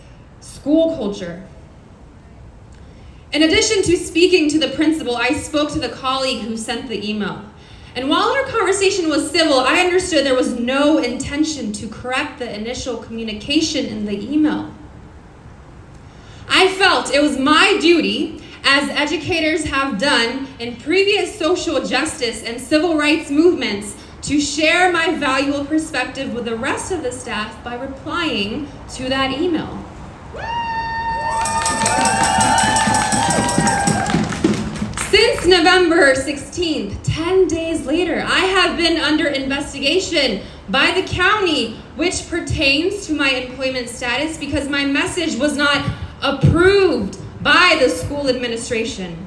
school culture. In addition to speaking to the principal, I spoke to the colleague who sent the email. And while our conversation was civil, I understood there was no intention to correct the initial communication in the email. I felt it was my duty, as educators have done in previous social justice and civil rights movements, to share my valuable perspective with the rest of the staff by replying to that email. Since November 16th, 10 days later, I have been under investigation by the county, which pertains to my employment status, because my message was not approved by the school administration.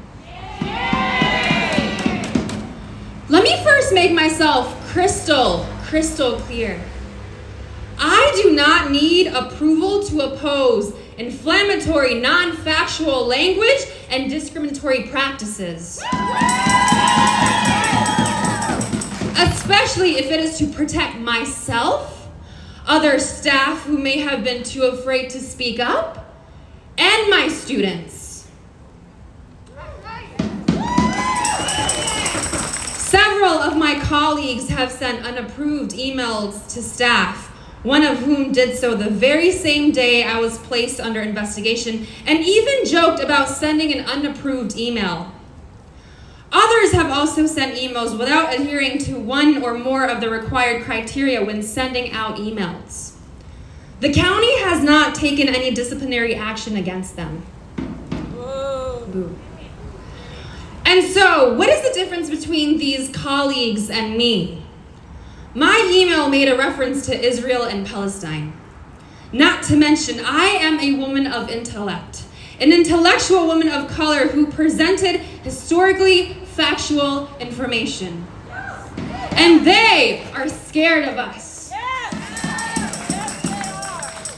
Let me first make myself crystal clear. I do not need approval to oppose inflammatory, non-factual language and discriminatory practices. Especially if it is to protect myself, other staff who may have been too afraid to speak up, and my students. Several of my colleagues have sent unapproved emails to staff, one of whom did so the very same day I was placed under investigation, and even joked about sending an unapproved email. Others have also sent emails without adhering to one or more of the required criteria when sending out emails. The county has not taken any disciplinary action against them. Boo. And so, what is the difference between these colleagues and me? My email made a reference to Israel and Palestine. Not to mention, I am a woman of intellect, an intellectual woman of color who presented historically factual information. And they are scared of us.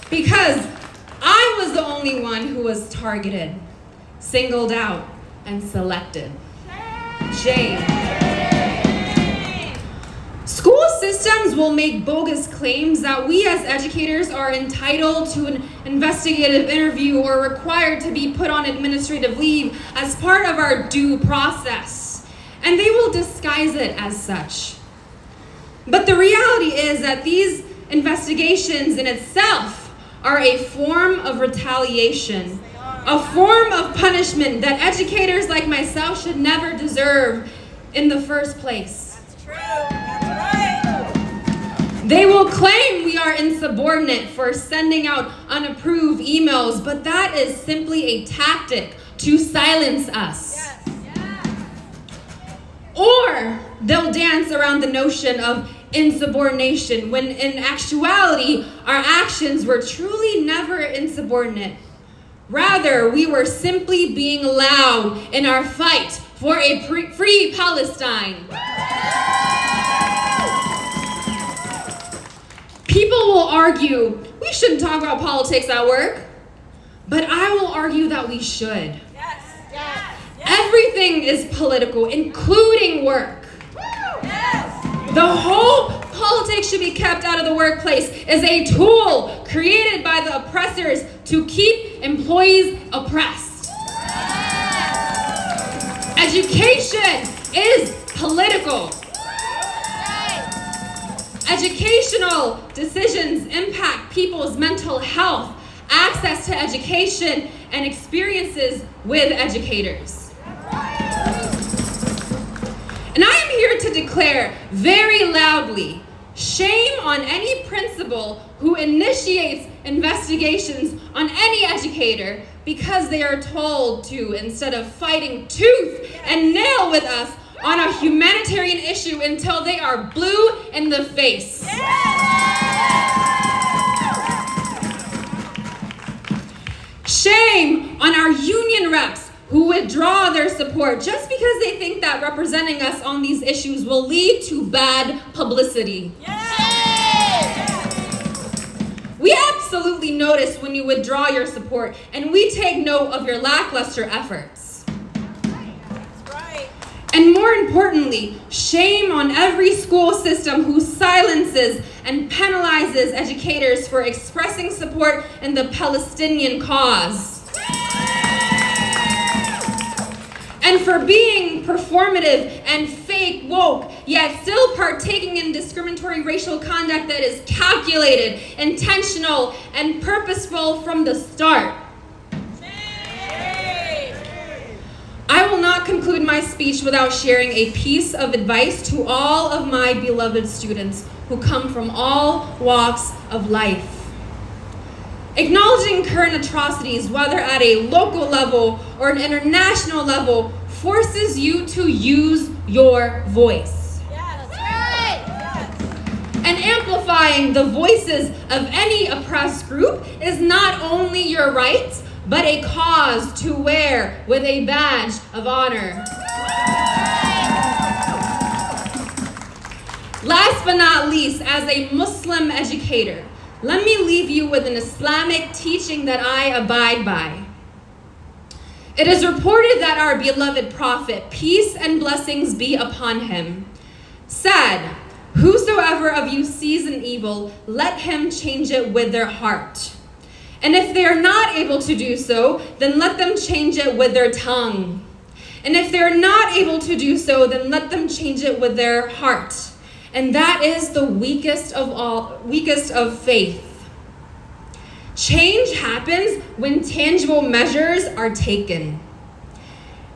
Because I was the only one who was targeted, singled out, and selected. Shame. School systems will make bogus claims that we as educators are entitled to an investigative interview or required to be put on administrative leave as part of our due process, and they will disguise it as such. But the reality is that these investigations in itself are a form of retaliation, a form of punishment that educators like myself should never deserve in the first place. That's true. That's right. They will claim we are insubordinate for sending out unapproved emails, but that is simply a tactic to silence us. Yes. Or they'll dance around the notion of insubordination when in actuality our actions were truly never insubordinate. Rather, we were simply being loud in our fight for a free Palestine. People will argue we shouldn't talk about politics at work, but I will argue that we should. Yes. Yes. Everything is political, including work. The whole politics should be kept out of the workplace is a tool created by the oppressors to keep employees oppressed. Education is political. Educational decisions impact people's mental health, access to education, and experiences with educators. And I am here to declare very loudly, shame on any principal who initiates investigations on any educator because they are told to, instead of fighting tooth and nail with us on a humanitarian issue until they are blue in the face. Shame on our union reps who withdraw their support just because they think that representing us on these issues will lead to bad publicity. We absolutely notice when you withdraw your support, and we take note of your lackluster efforts. That's right. And more importantly, shame on every school system who silences and penalizes educators for expressing support in the Palestinian cause. and for being performative and fake woke, yet still partaking in discriminatory racial conduct that is calculated, intentional, and purposeful from the start. I will not conclude my speech without sharing a piece of advice to all of my beloved students who come from all walks of life. Acknowledging current atrocities, whether at a local level or an international level, forces you to use your voice. And amplifying the voices of any oppressed group is not only your right, but a cause to wear with a badge of honor. Last but not least, as a Muslim educator, let me leave you with an Islamic teaching that I abide by. It is reported that our beloved Prophet, peace and blessings be upon him, said, "Whosoever of you sees an evil, let him change it with their heart. And if they are not able to do so, then let them change it with their tongue. And if they're not able to do so, then let them change it with their heart." And that is the weakest of faith. Change happens when tangible measures are taken.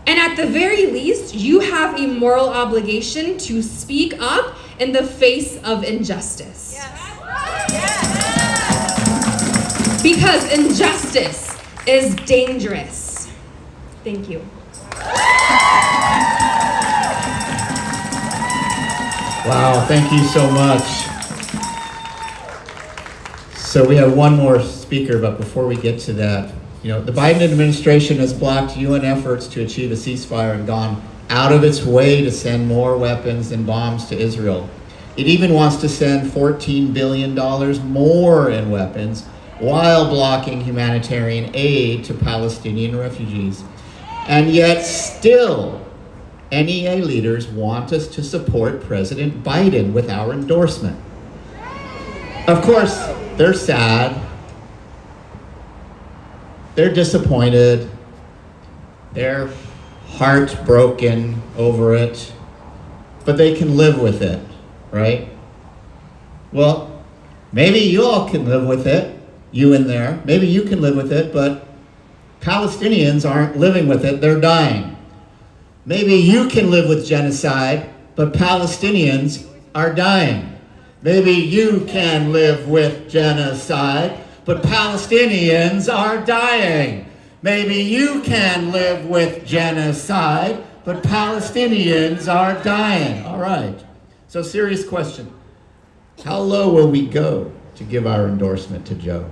And at the very least, you have a moral obligation to speak up in the face of injustice. Because injustice is dangerous. Thank you. Wow, thank you so much. So we have one more speaker, but before we get to that, the Biden administration has blocked UN efforts to achieve a ceasefire and gone out of its way to send more weapons and bombs to Israel. It even wants to send $14 billion more in weapons while blocking humanitarian aid to Palestinian refugees. And yet still, NEA leaders want us to support President Biden with our endorsement. Of course, they're sad. They're disappointed. They're heartbroken over it. But they can live with it, right? Well, maybe you all can live with it. You in there. Maybe you can live with it, but Palestinians aren't living with it. They're dying. Maybe you can live with genocide, but Palestinians are dying. Maybe you can live with genocide, but Palestinians are dying. Maybe you can live with genocide, but Palestinians are dying. All right. So serious question. How low will we go to give our endorsement to Joe?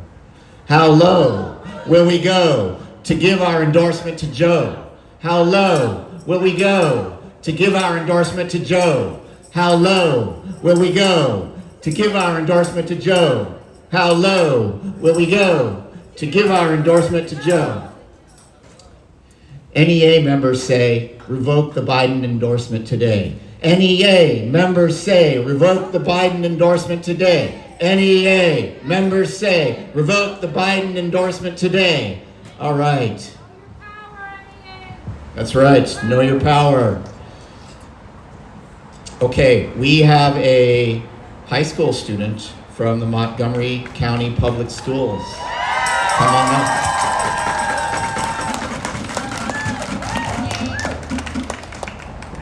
How low will we go to give our endorsement to Joe? How low will we go to give our endorsement to Joe? How low will we go to give our endorsement to Joe? How low will we go to give our endorsement to Joe? NEA members say, revoke the Biden endorsement today. NEA members say, revoke the Biden endorsement today. NEA members say, revoke the Biden endorsement today. All right. That's right, know your power. Okay, we have a high school student from the Montgomery County Public Schools. Come on up.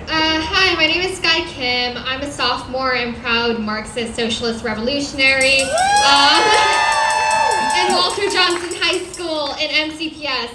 Hi, my name is Sky Kim. I'm a sophomore and proud Marxist socialist revolutionary in Walter Johnson High School in MCPS.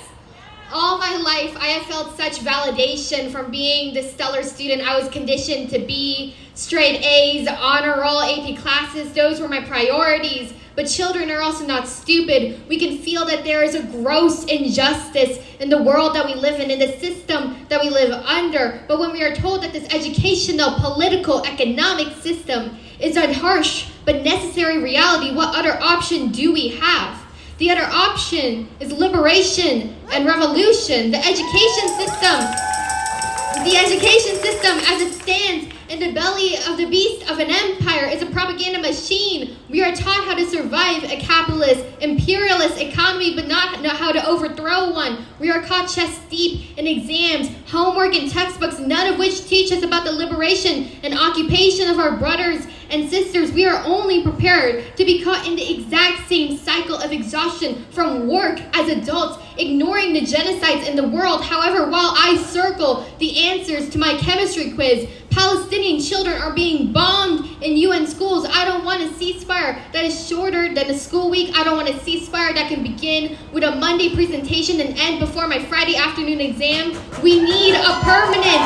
All my life, I have felt such validation from being the stellar student I was conditioned to be. Straight A's, honor roll, AP classes, those were my priorities. But children are also not stupid. We can feel that there is a gross injustice in the world that we live in the system that we live under. But when we are told that this educational, political, economic system is a harsh but necessary reality, what other option do we have? The other option is liberation and revolution. The education system as it stands in the belly of the beast of an empire is a propaganda machine. We are taught how to survive a capitalist, imperialist economy, but not know how to overthrow one. We are caught chest deep in exams, homework, and textbooks, none of which teach us about the liberation and occupation of our brothers and sisters. We are only prepared to be caught in the exact same cycle of exhaustion from work as adults, ignoring the genocides in the world. However, while I circle the answers to my chemistry quiz, Palestinian children are being bombed in UN schools. I don't want a ceasefire that is shorter than a school week. I don't want a ceasefire that can begin with a Monday presentation and end before my Friday afternoon exam. We need a permanent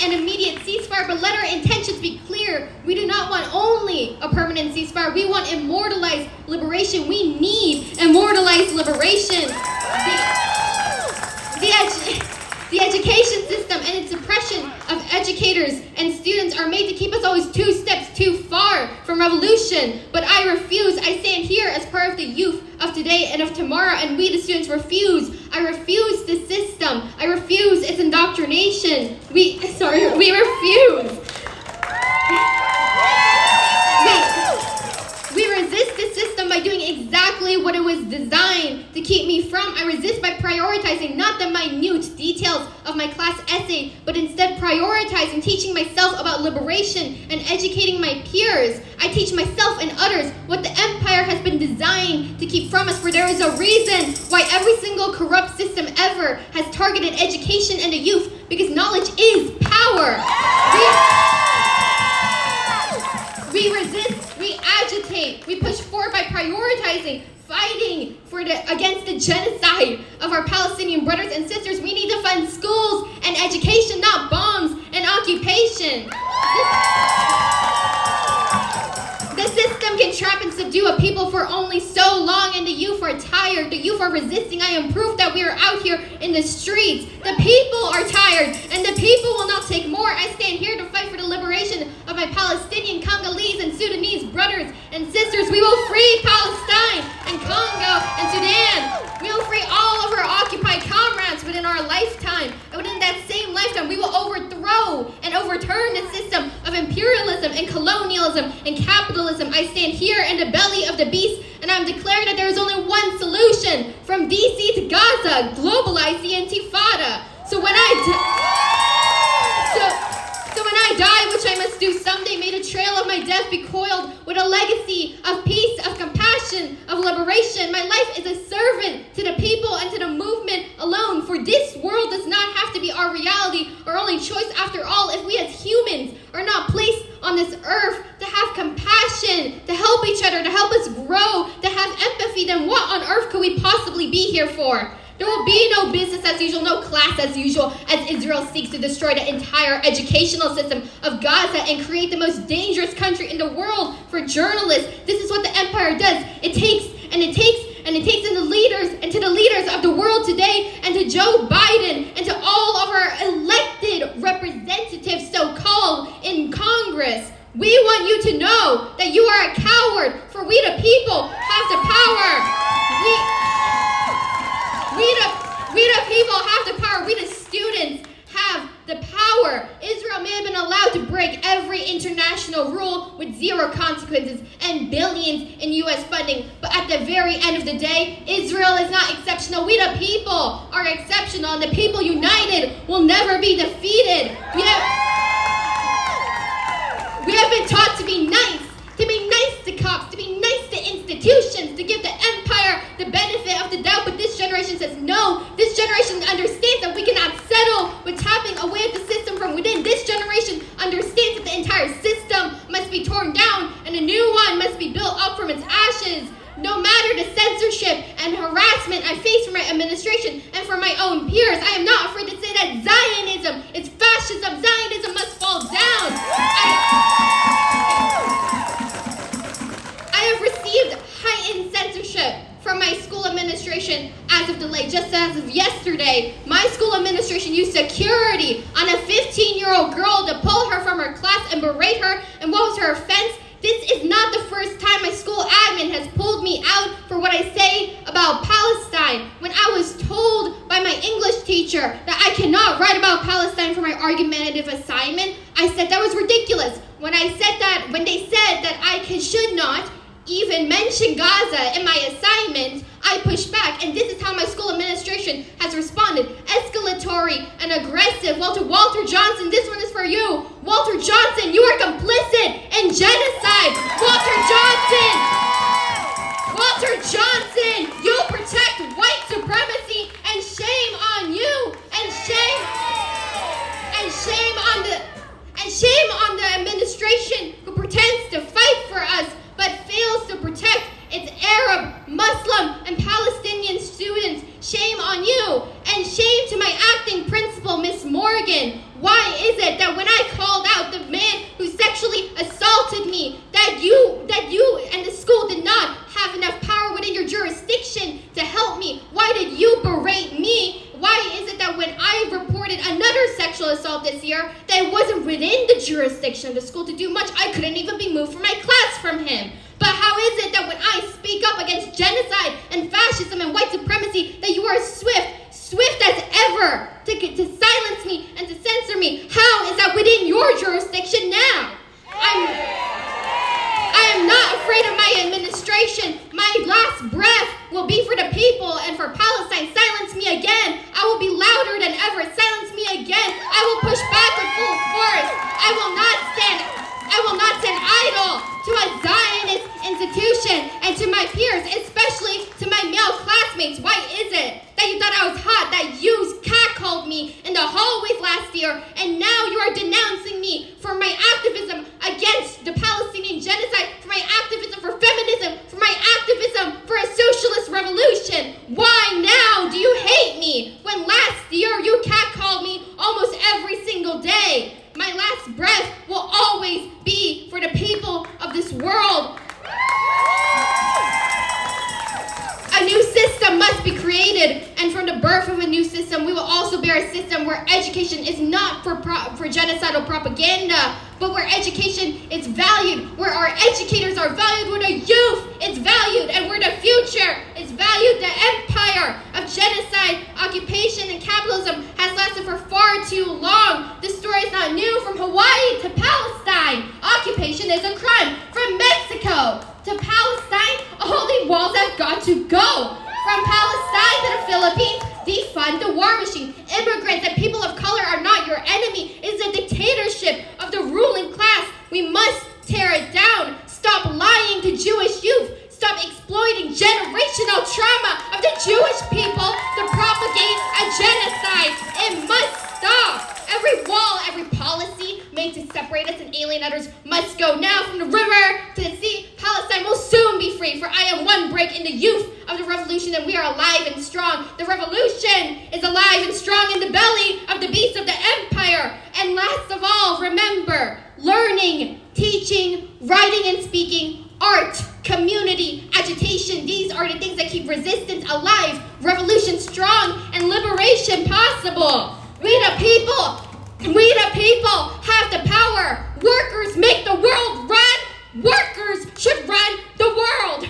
and immediate ceasefire, but let our intentions be clear. We do not want only a permanent ceasefire. We want immortalized liberation. We need immortalized liberation. The education system and its suppression of educators and students are made to keep us always 2 steps too far from revolution. But I refuse. I stand here as part of the youth of today and of tomorrow, and we, the students, refuse. I refuse the system. I refuse its indoctrination. We refuse. We resist the system by doing exactly what it was designed to keep me from. I resist by prioritizing not the minute details of my class essay, but instead prioritizing teaching myself about liberation and educating my peers. I teach myself and others what the empire has been designed to keep from us, for there is a reason why every single corrupt system ever has targeted education and the youth, because knowledge is power. We resist, we agitate, we push forward by prioritizing, fighting against the genocide of our Palestinian brothers and sisters. We need to fund schools and education, not bombs and occupation. The system can trap and subdue a people for only so long, and the youth are tired. The youth are resisting. I am proof that we are out here in the streets. The people are tired, and the people will not take more. I stand here to fight for the liberation of my Palestinian, Congolese, and Sudanese brothers and sisters. We will free Palestine and Congo and Sudan. We will free all of our occupied comrades within our lifetime. And within that same lifetime, we will overthrow and overturn the system of imperialism and colonialism and capitalism. I stand here in the belly of the beast, and I'm declaring that there is only one solution: from DC to Gaza, globalize the Intifada. So when I die, which I must do someday, may the trail of my death be coiled with a legacy of peace, of compassion, of liberation. My life is a servant to the people and to the movement alone, for this world does not have to be our reality or only choice. After all, if we as humans are not placed on this earth to have compassion, to help each other, to help us grow, to have empathy, then what on earth could we possibly be here for? There will be no business as usual, no class as usual, as Israel seeks to destroy the entire educational system of Gaza and create the most dangerous country in the world for journalists. This is what the empire does. It takes in the leaders and to the leaders of the world today, and to Joe Biden and to all of our elected representatives, so-called, in Congress. We want you to know that you are a coward, for we the people have the power. We the people have the power. We the students have the power. Israel may have been allowed to break every international rule with zero consequences and billions in U.S. funding, but at the very end of the day, Israel is not exceptional. We the people are exceptional, and the people united will never be defeated. We have been taught to be nice to cops, to be nice to institutions, to give the empire the benefit of the doubt, but this generation says no. This generation understands that we cannot settle with tapping away at the system from within. This generation understands that the entire system must be torn down and a new one must be built up from its ashes. No matter the censorship and harassment I face from my administration and from my own peers, I am not afraid to say that Zionism is fascism. Zionism must fall down. ridiculous. When they said that I should not even mention Gaza in my assignment, I pushed back, and this is how my school administration has responded. Escalatory and aggressive. Well, to Walter Johnson, this one is for you. Walter Johnson, you are complicit in genocide. Walter Johnson, you protect white supremacy, and shame on you, and shame on the administration who pretends to fight for us but fails to protect its Arab, Muslim, and Palestinian students. Shame on you, and shame to my acting principal, Miss Morgan. Why is it that when I called out the man who sexually assaulted me, that you and the school did not have enough power within your jurisdiction to help me? Why did you berate me? Why is it that when I reported another sexual assault this year, that it wasn't within the jurisdiction of the school to do much? I couldn't even be moved from my class from him. But how is it that when I speak up against genocide and fascism and white supremacy, that you are swift as ever to silence me and to censor me? How is that within your jurisdiction now? I am not afraid of my administration. My last breath will be for the people and for Palestine. Silence me again. I will be louder than ever. Silence me again. I will push back with full force. I will not stand idle to a Zionist institution and to my peers, especially to my male classmates. Why is it that you thought I was hot, that you catcalled me in the hallways last year, and now you are denouncing me for my activism against the Palestinian genocide, for my activism for feminism, for my activism for a socialist revolution? Why now do you hate me when last year you catcalled me almost every single day? My last breath will always be for the people of this world. A new system must be created, and from the birth of a new system, we will also bear a system where education is not for genocidal propaganda, but where education is valued, where our educators are valued, where the youth is valued, and where the future is valued. The empire of genocide, occupation, and capitalism has lasted for far too long. This story is not new. From Hawaii to Palestine, occupation is a crime. From Mexico to Palestine, holy walls have got to go. From Palestine to the Philippines, defund the war machine. Immigrants and people of color are not your enemy. It's a dictatorship of the ruling class. We must tear it down. Stop lying to Jewish youth. Stop exploiting generational trauma of the Jewish people to propagate a genocide. It must stop. Every wall, every policy made to separate us and alienate others must go now. From the river to the sea, Palestine will soon be free, for I am one break in the youth of the revolution, and we are alive and strong. The revolution is alive and strong in the belly of the beast of the empire. And last of all, remember, learning, teaching, writing and speaking, art, community, agitation, these are the things that keep resistance alive, revolution strong, and liberation possible. We the people have the power. Workers make the world run. Workers should run the world.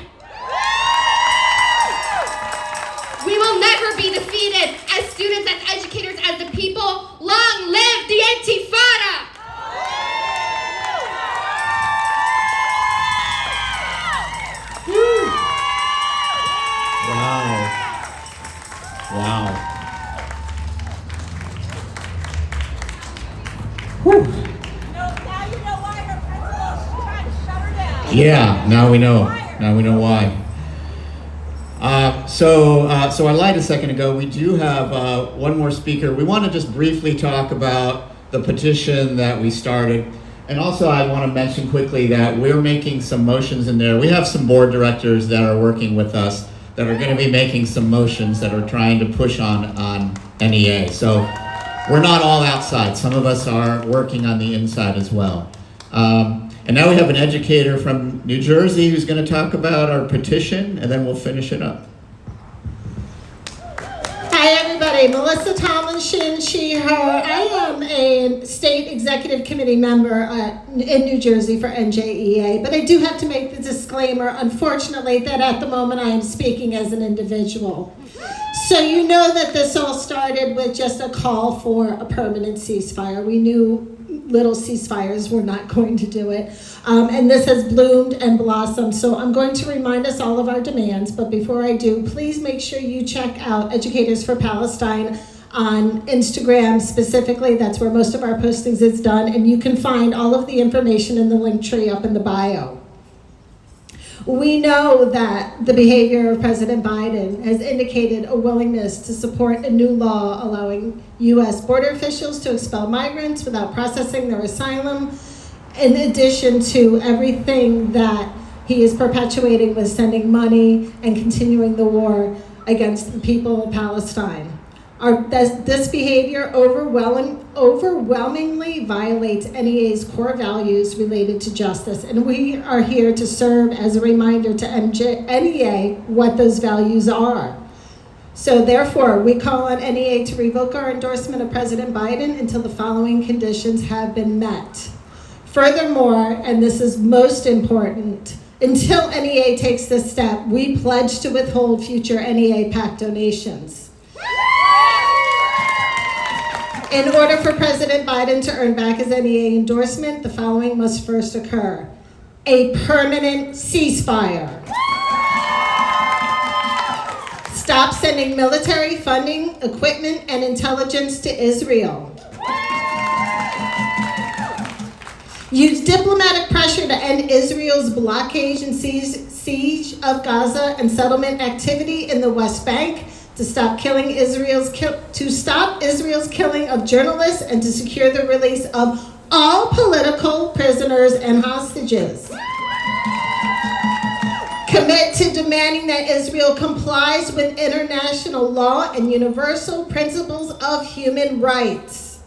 We will never be defeated as students, as educators, as the people. Long live the Intifada! Wow. Whew. Now you know why her principal tried to shut her down. Yeah, now we know. Now we know why. So I lied a second ago. We do have one more speaker. We want to just briefly talk about the petition that we started. And also I want to mention quickly that we're making some motions in there. We have some board directors that are working with us that are going to be making some motions that are trying to push on NEA. So we're not all outside. Some of us are working on the inside as well. And now we have an educator from New Jersey who's going to talk about our petition, and then we'll finish it up. Hi everybody, Melissa Tomlinson, she, her. I am a state executive committee member in New Jersey for NJEA, but I do have to make the disclaimer, unfortunately, that at the moment I am speaking as an individual. So you know that this all started with just a call for a permanent ceasefire. We knew little ceasefires were not going to do it. And this has bloomed and blossomed. So I'm going to remind us all of our demands, but before I do, please make sure you check out Educators for Palestine on Instagram specifically. That's where most of our postings is done, and you can find all of the information in the link tree up in the bio. We know that the behavior of President Biden has indicated a willingness to support a new law allowing U.S. border officials to expel migrants without processing their asylum, in addition to everything that he is perpetuating with sending money and continuing the war against the people of Palestine. This behavior overwhelmingly violates NEA's core values related to justice, and we are here to serve as a reminder to NEA what those values are. So therefore, we call on NEA to revoke our endorsement of President Biden until the following conditions have been met. Furthermore, and this is most important, until NEA takes this step, we pledge to withhold future NEA PAC donations. In order for President Biden to earn back his NEA endorsement, the following must first occur: a permanent ceasefire. Stop sending military funding, equipment, and intelligence to Israel. Use diplomatic pressure to end Israel's blockade and siege of Gaza and settlement activity in the West Bank, to stop Israel's killing of journalists, and to secure the release of all political prisoners and hostages. Commit to demanding that Israel complies with international law and universal principles of human rights.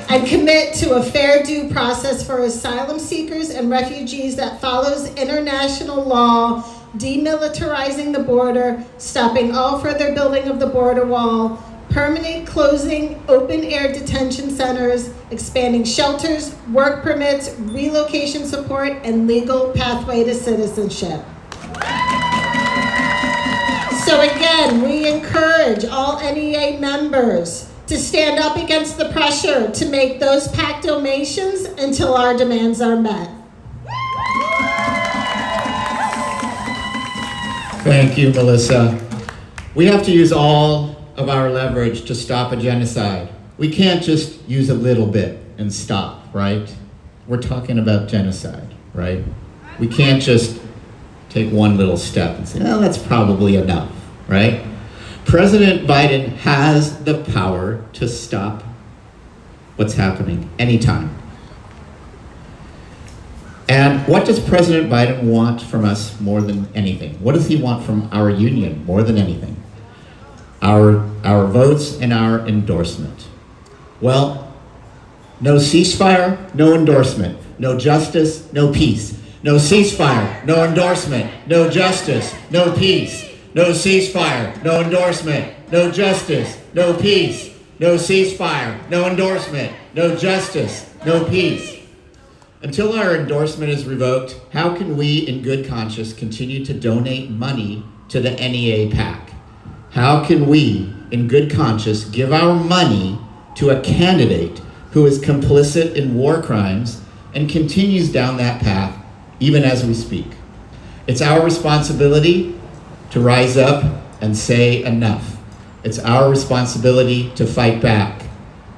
And commit to a fair due process for asylum seekers and refugees that follows international law, demilitarizing the border, stopping all further building of the border wall, permanent closing open-air detention centers, expanding shelters, work permits, relocation support, and legal pathway to citizenship. So again, we encourage all NEA members to stand up against the pressure to make those PAC donations until our demands are met. Thank you, Melissa. We have to use all of our leverage to stop a genocide. We can't just use a little bit and stop, right? We're talking about genocide, right? We can't just take one little step and say, well, that's probably enough, right? President Biden has the power to stop what's happening anytime. And what does President Biden want from us more than anything? What does he want from our union more than anything? Our votes and our endorsement. Well, no ceasefire, no endorsement. No justice, no peace. No ceasefire, no endorsement. No justice, no peace. No ceasefire, no endorsement. No justice, no peace. No ceasefire, no endorsement. No justice, no peace. Until our endorsement is revoked, how can we, in good conscience, continue to donate money to the NEA PAC? How can we, in good conscience, give our money to a candidate who is complicit in war crimes and continues down that path even as we speak? It's our responsibility to rise up and say enough. It's our responsibility to fight back.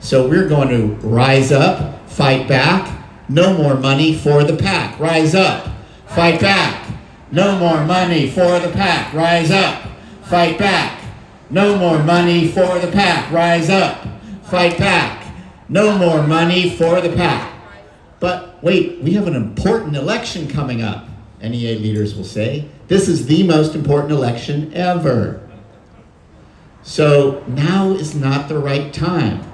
So we're going to rise up, fight back. No more money for the PAC. Rise up. Fight back. No more money for the PAC. Rise up. Fight back. No more money for the PAC. Rise up. Fight back. No more money for the PAC. But wait, we have an important election coming up, NEA leaders will say. This is the most important election ever. So now is not the right time.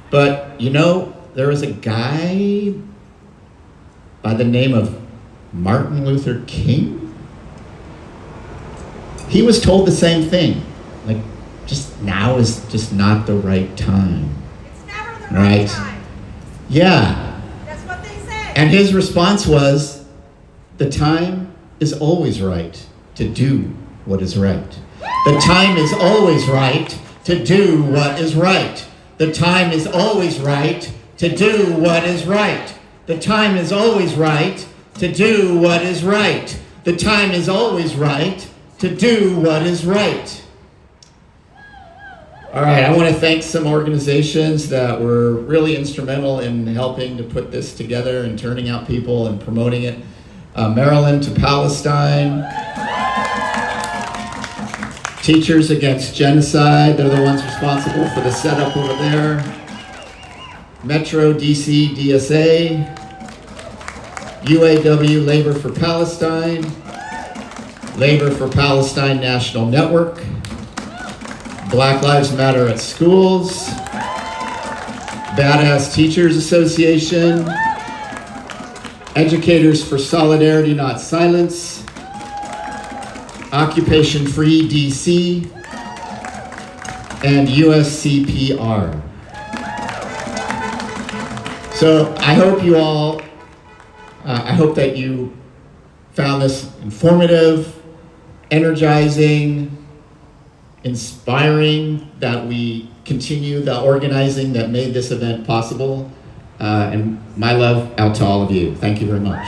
But, you know, there was a guy by the name of Martin Luther King. He was told the same thing. Like, just now is just not the right time. It's never the right time. Yeah. That's what they say. And his response was, the time is always right to do what is right. The time is always right to do what is right. The time is always right to do what is right. The time is always right to do what is right. The time is always right to do what is right. All right, I want to thank some organizations that were really instrumental in helping to put this together and turning out people and promoting it. Maryland to Palestine. Teachers Against Genocide, they're the ones responsible for the setup over there. Metro DC DSA. UAW Labor for Palestine. Labor for Palestine National Network. Black Lives Matter at Schools. Badass Teachers Association. Educators for Solidarity Not Silence. Occupation Free DC. And USCPR. So I hope you all, I hope that you found this informative, energizing, inspiring, that we continue the organizing that made this event possible. And my love out to all of you. Thank you very much.